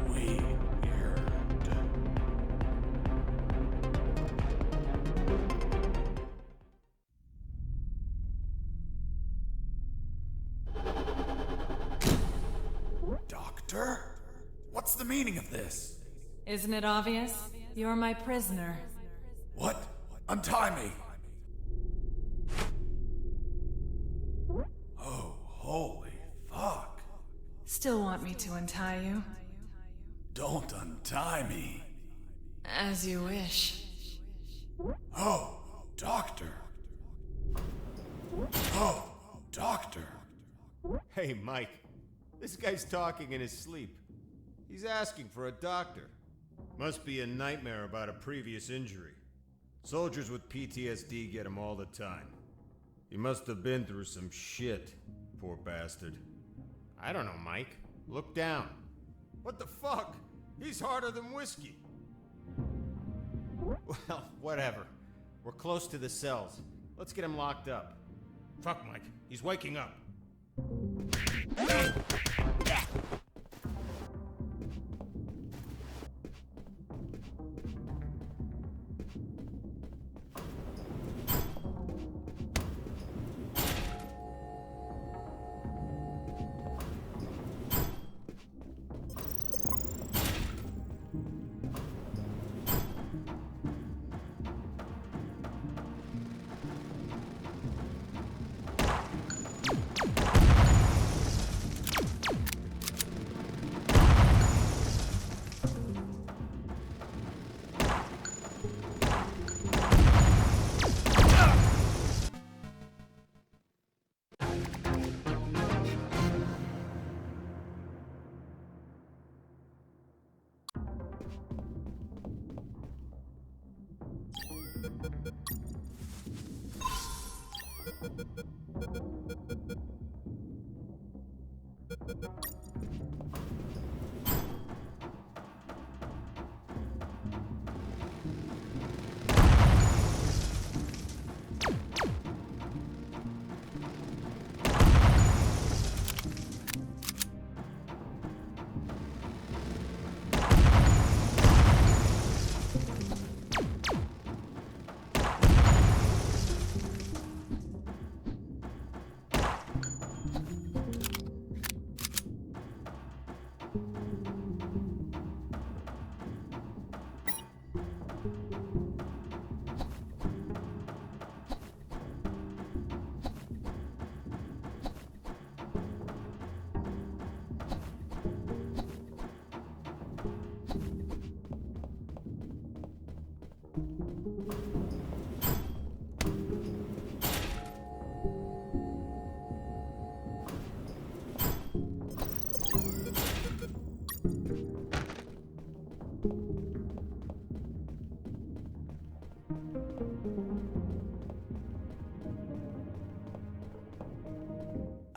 weird. Doctor? What's the meaning of this? Isn't it obvious? You're my prisoner. What? Untie me! Oh, holy fuck. Still want me to untie you? Don't untie me. As you wish. Oh, doctor. Oh, doctor. Hey, Mike. This guy's talking in his sleep. He's asking for a doctor. Must be a nightmare about a previous injury. Soldiers with PTSD get him all the time. He must have been through some shit, poor bastard. I don't know, Mike. Look down. What the fuck? He's harder than whiskey. Well, whatever. We're close to the cells. Let's get him locked up. Fuck, Mike. He's waking up.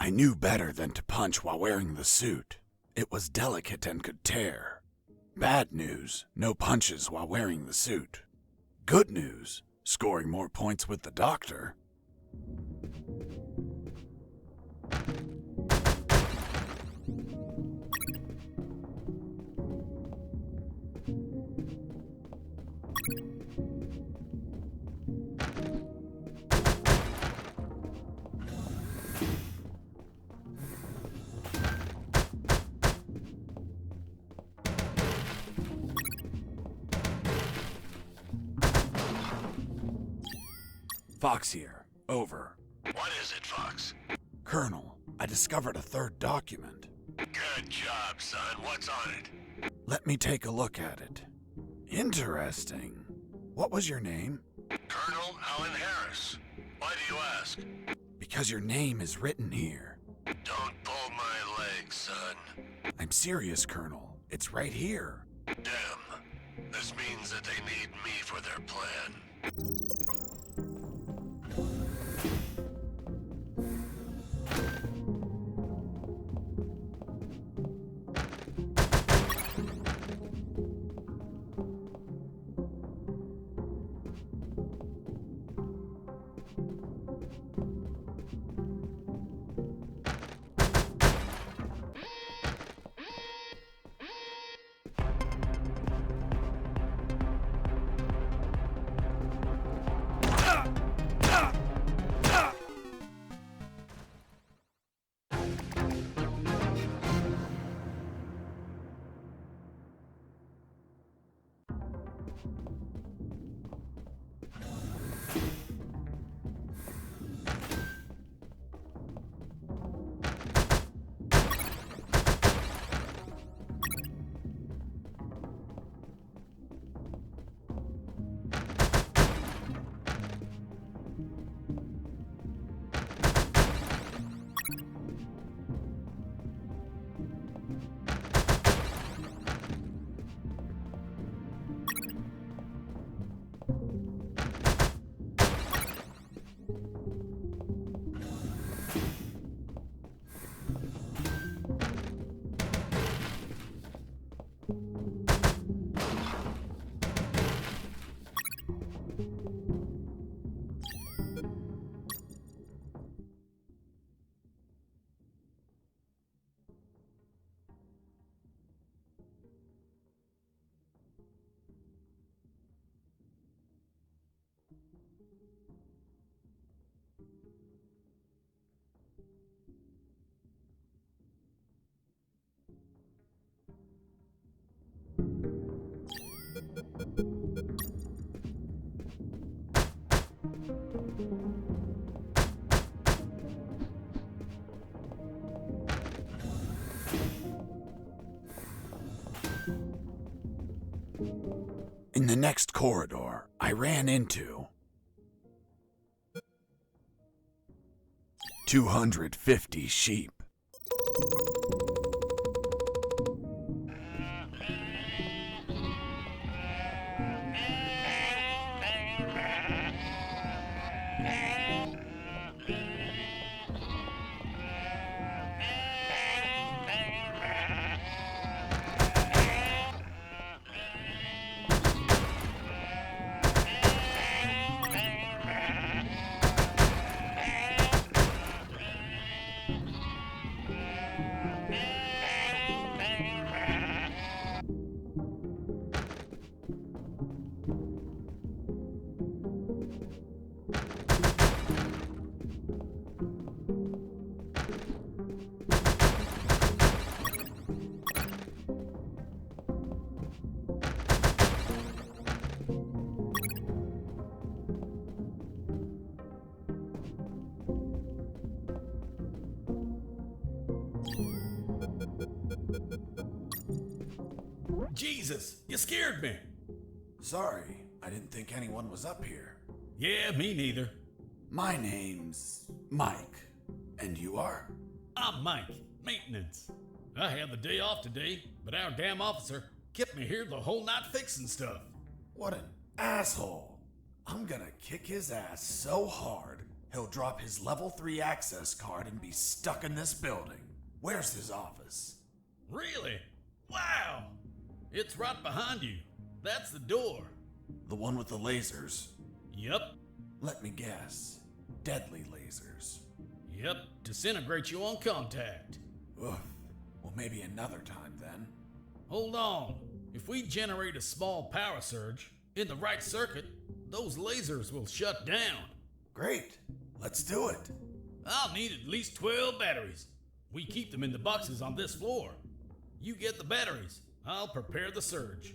I knew better than to punch while wearing the suit. It was delicate and could tear. Bad news, no punches while wearing the suit. Good news, scoring more points with the doctor. Fox here. Over. What is it, Fox? Colonel, I discovered a third document. Good job, son. What's on it? Let me take a look at it. Interesting. What was your name? Colonel Alan Harris. Why do you ask? Because your name is written here. Don't pull my leg, son. I'm serious, Colonel. It's right here. Damn. This means that they need me for their plan. In the next corridor, I ran into 250 sheep. Jesus, you scared me. Sorry, I didn't think anyone was up here. Yeah, me neither. My name's Mike. And you are? I'm Mike, maintenance. I had the day off today, but our damn officer kept me here the whole night fixing stuff. What an asshole. I'm gonna kick his ass so hard, he'll drop his level 3 access card and be stuck in this building. Where's his office? Really? Wow! It's right behind you. That's the door. The one with the lasers? Yep. Let me guess. Deadly lasers. Yep, disintegrate you on contact. Oof. Well, maybe another time then. Hold on. If we generate a small power surge in the right circuit, those lasers will shut down. Great. Let's do it. I'll need at least 12 batteries. We keep them in the boxes on this floor. You get the batteries. I'll prepare the surge.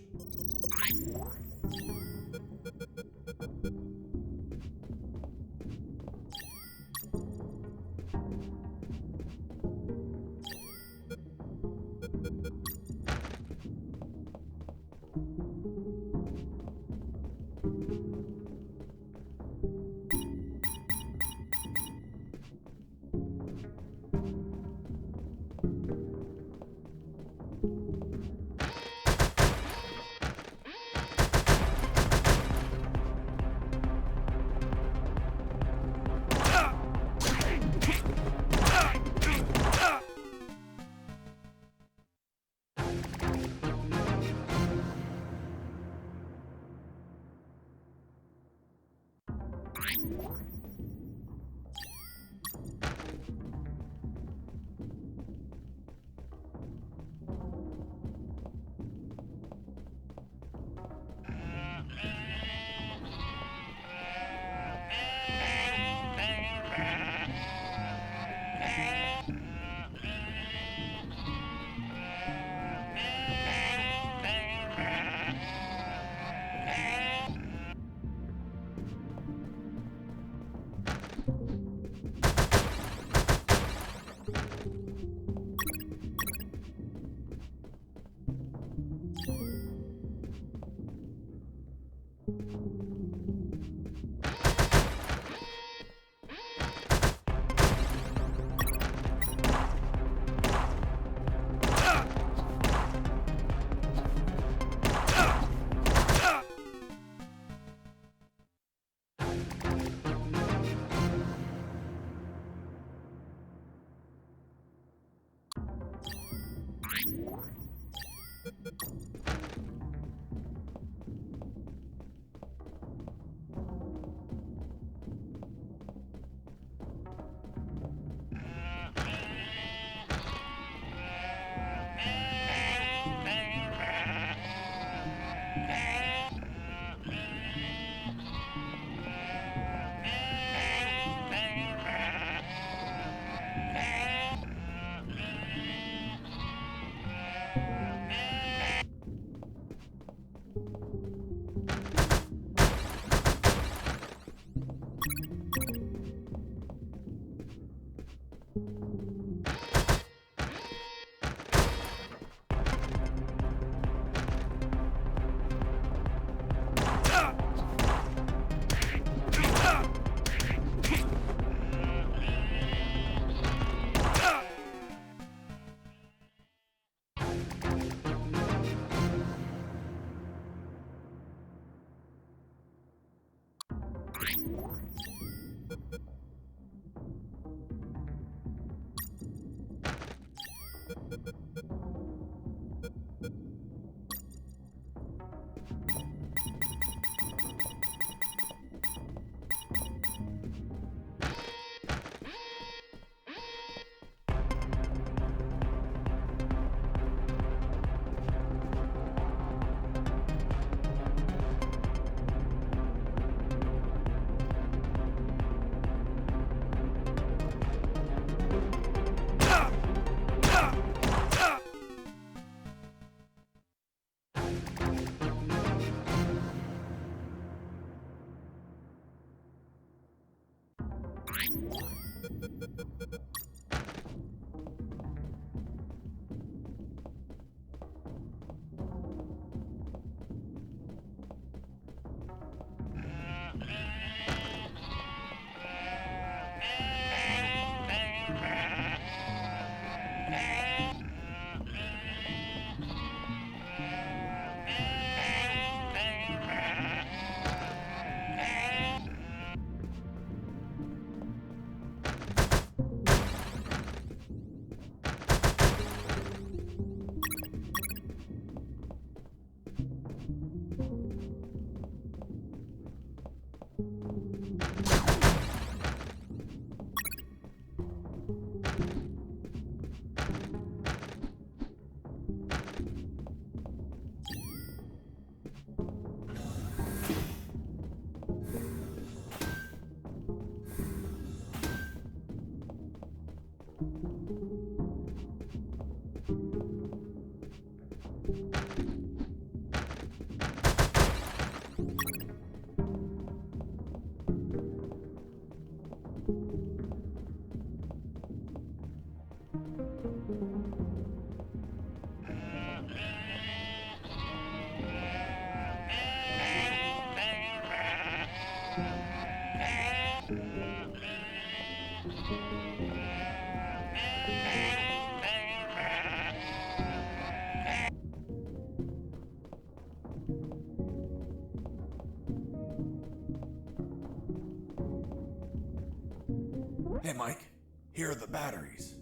Hey, Mike. Here are the batteries.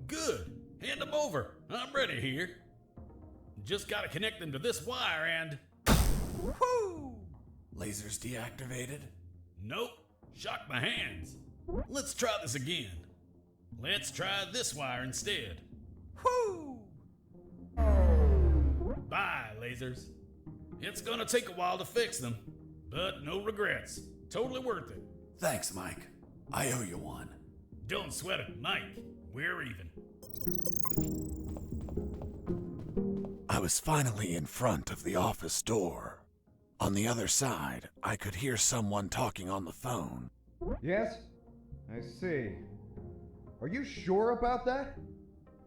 Good. Hand them over. I'm ready here. Just gotta connect them to this wire and... Woo! Lasers deactivated? Nope. Shocked my hands. Let's try this again. Let's try this wire instead. Woo! Bye, lasers. It's gonna take a while to fix them, but no regrets. Totally worth it. Thanks, Mike. I owe you one. Don't sweat it, Mike. We're even. I was finally in front of the office door. On the other side, I could hear someone talking on the phone. Yes? I see. Are you sure about that?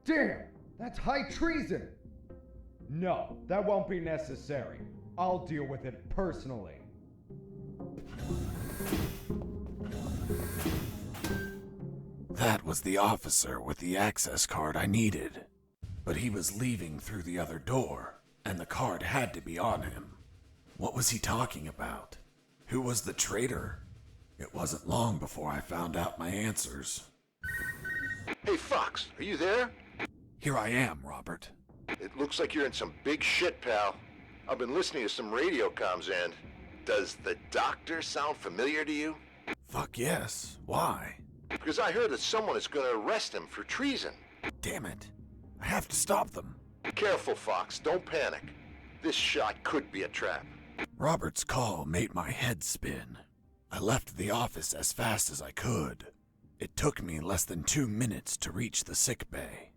Damn! That's high treason! No, that won't be necessary. I'll deal with it personally. That was the officer with the access card I needed. But he was leaving through the other door, and the card had to be on him. What was he talking about? Who was the traitor? It wasn't long before I found out my answers. Hey, Fox, are you there? Here I am, Robert. It looks like you're in some big shit, pal. I've been listening to some radio comms and... Does the doctor sound familiar to you? Fuck yes. Why? Because I heard that someone is going to arrest him for treason. Damn it. I have to stop them. Careful, Fox. Don't panic. This shot could be a trap. Robert's call made my head spin. I left the office as fast as I could. It took me less than 2 minutes to reach the sick bay.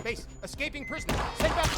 Base, escaping prisoner. Send back.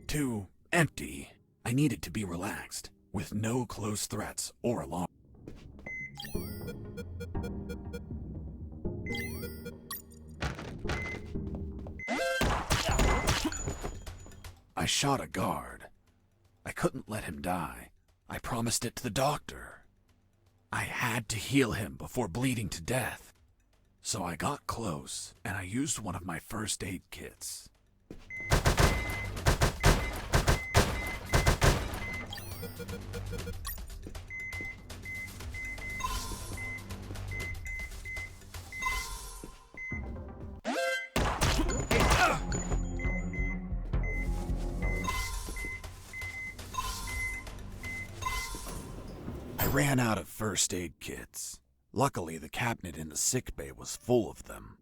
Too empty. I needed to be relaxed, with no close threats or alarm. I shot a guard. I couldn't let him die. I promised it to the doctor. I had to heal him before bleeding to death. So I got close, and I used one of my first aid kits. I ran out of first aid kits. Luckily, the cabinet in the sick bay was full of them.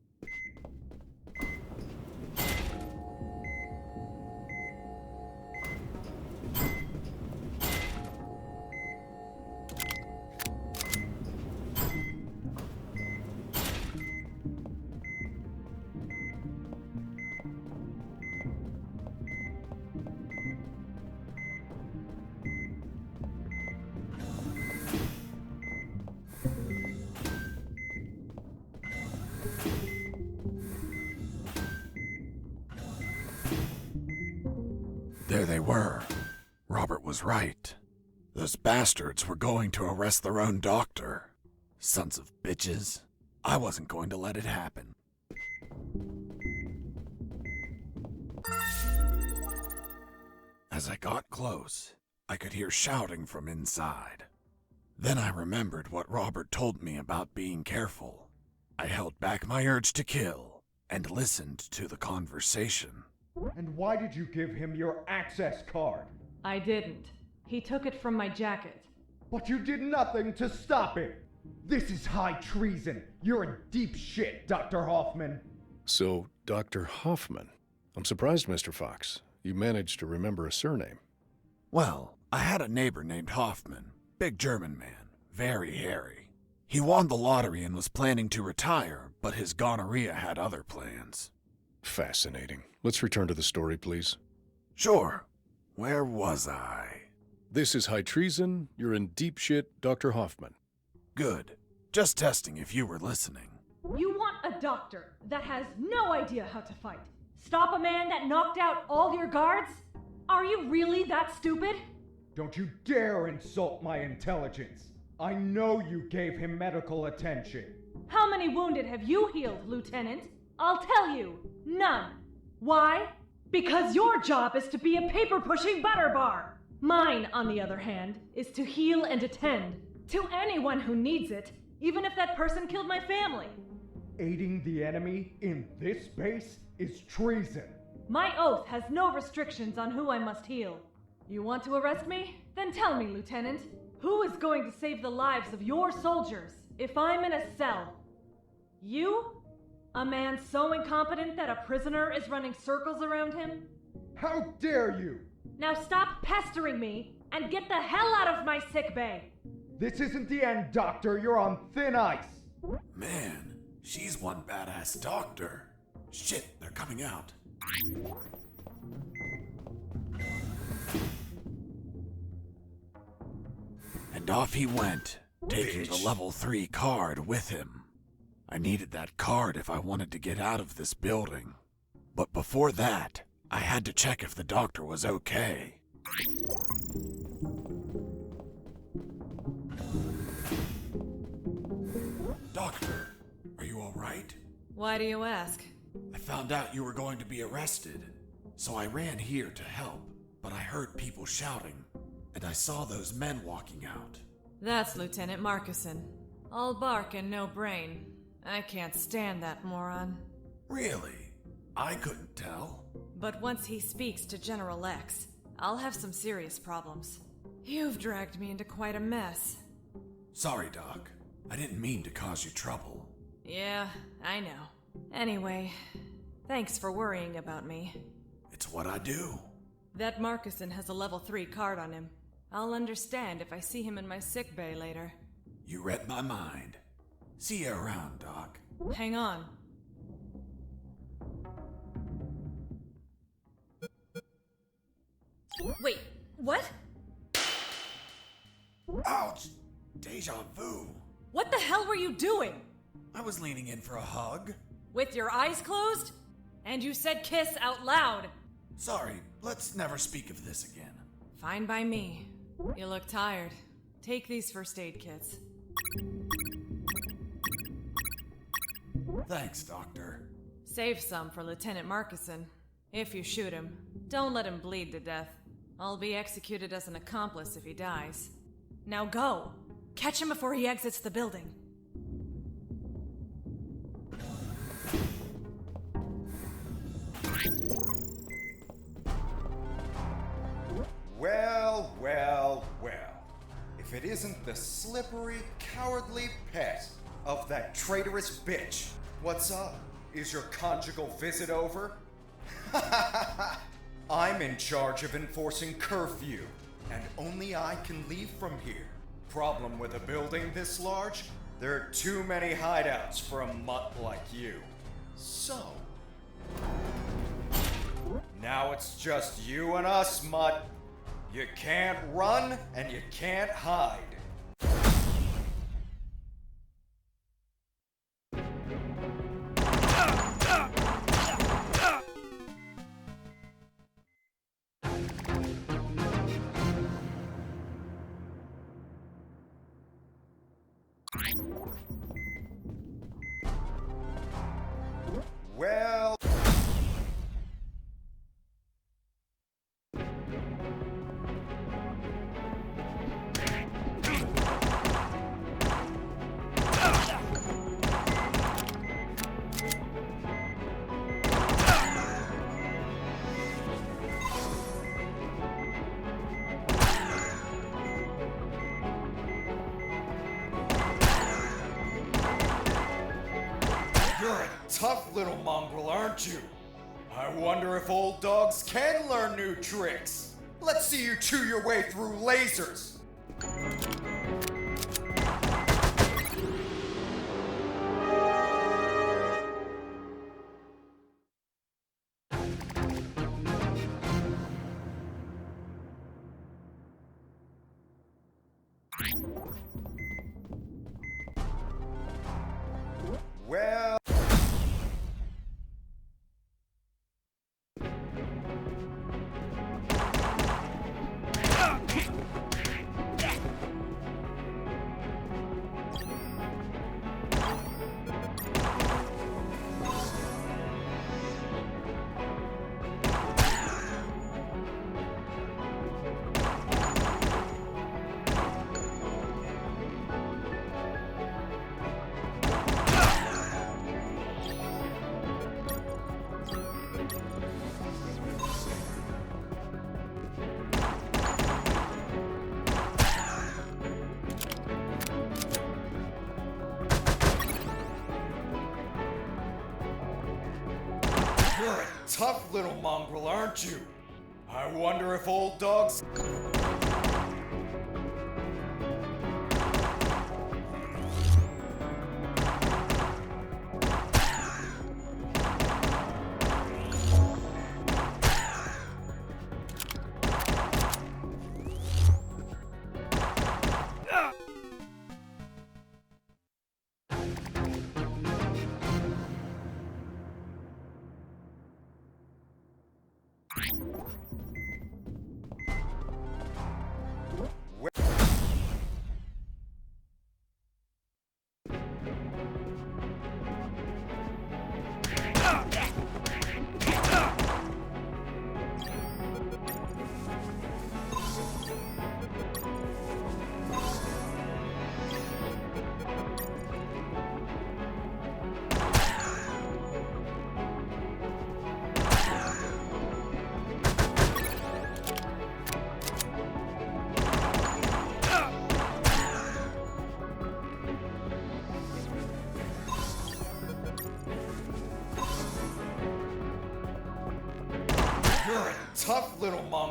There they were. Robert was right. Those bastards were going to arrest their own doctor. Sons of bitches. I wasn't going to let it happen. As I got close, I could hear shouting from inside. Then I remembered what Robert told me about being careful. I held back my urge to kill and listened to the conversation. And why did you give him your access card? I didn't. He took it from my jacket. But you did nothing to stop him. This is high treason. You're in deep shit, Dr. Hoffman. So, Dr. Hoffman. I'm surprised, Mr. Fox. You managed to remember a surname. Well, I had a neighbor named Hoffman. Big German man. Very hairy. He won the lottery and was planning to retire, but his gonorrhea had other plans. Fascinating. Let's return to the story, please. Sure. Where was I? This is high treason. You're in deep shit, Dr. Hoffman. Good. Just testing if you were listening. You want a doctor that has no idea how to fight? Stop a man that knocked out all your guards? Are you really that stupid? Don't you dare insult my intelligence. I know you gave him medical attention. How many wounded have you healed, Lieutenant? I'll tell you, none. Why? Because your job is to be a paper-pushing butterbar. Mine, on the other hand, is to heal and attend to anyone who needs it, even if that person killed my family. Aiding the enemy in this base is treason. My oath has no restrictions on who I must heal. You want to arrest me? Then tell me, Lieutenant, who is going to save the lives of your soldiers if I'm in a cell? You? A man so incompetent that a prisoner is running circles around him? How dare you! Now stop pestering me and get the hell out of my sick bay! This isn't the end, Doctor. You're on thin ice. Man, she's one badass doctor. Shit, they're coming out. And off he went, taking the level 3 card with him. I needed that card if I wanted to get out of this building. But before that, I had to check if the doctor was okay. Doctor, are you all right? Why do you ask? I found out you were going to be arrested, so I ran here to help, but I heard people shouting, and I saw those men walking out. That's Lieutenant Marcuson. All bark and no brain. I can't stand that moron. Really? I couldn't tell. But once he speaks to General X, I'll have some serious problems. You've dragged me into quite a mess. Sorry, Doc. I didn't mean to cause you trouble. Yeah, I know. Anyway, thanks for worrying about me. It's what I do. That Marcuson has a level 3 card on him. I'll understand if I see him in my sickbay later. You read my mind. See you around, Doc. Hang on. Wait, what? Ouch! Deja vu. What the hell were you doing? I was leaning in for a hug. With your eyes closed? And you said kiss out loud. Sorry, let's never speak of this again. Fine by me. You look tired. Take these first aid kits. Thanks, Doctor. Save some for Lieutenant Marcuson. If you shoot him, don't let him bleed to death. I'll be executed as an accomplice if he dies. Now go! Catch him before he exits the building. Well, well, well. If it isn't the slippery, cowardly pet of that traitorous bitch. What's up? Is your conjugal visit over? I'm in charge of enforcing curfew, and only I can leave from here. Problem with a building this large? There are too many hideouts for a mutt like you. So, now it's just you and us, mutt. You can't run and you can't hide. Well... You're a tough little mongrel, aren't you? I wonder if old dogs can learn new tricks. Let's see you chew your way through lasers. Well... You're a tough little mongrel, aren't you? I wonder if old dogs...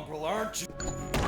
mongrel, aren't you?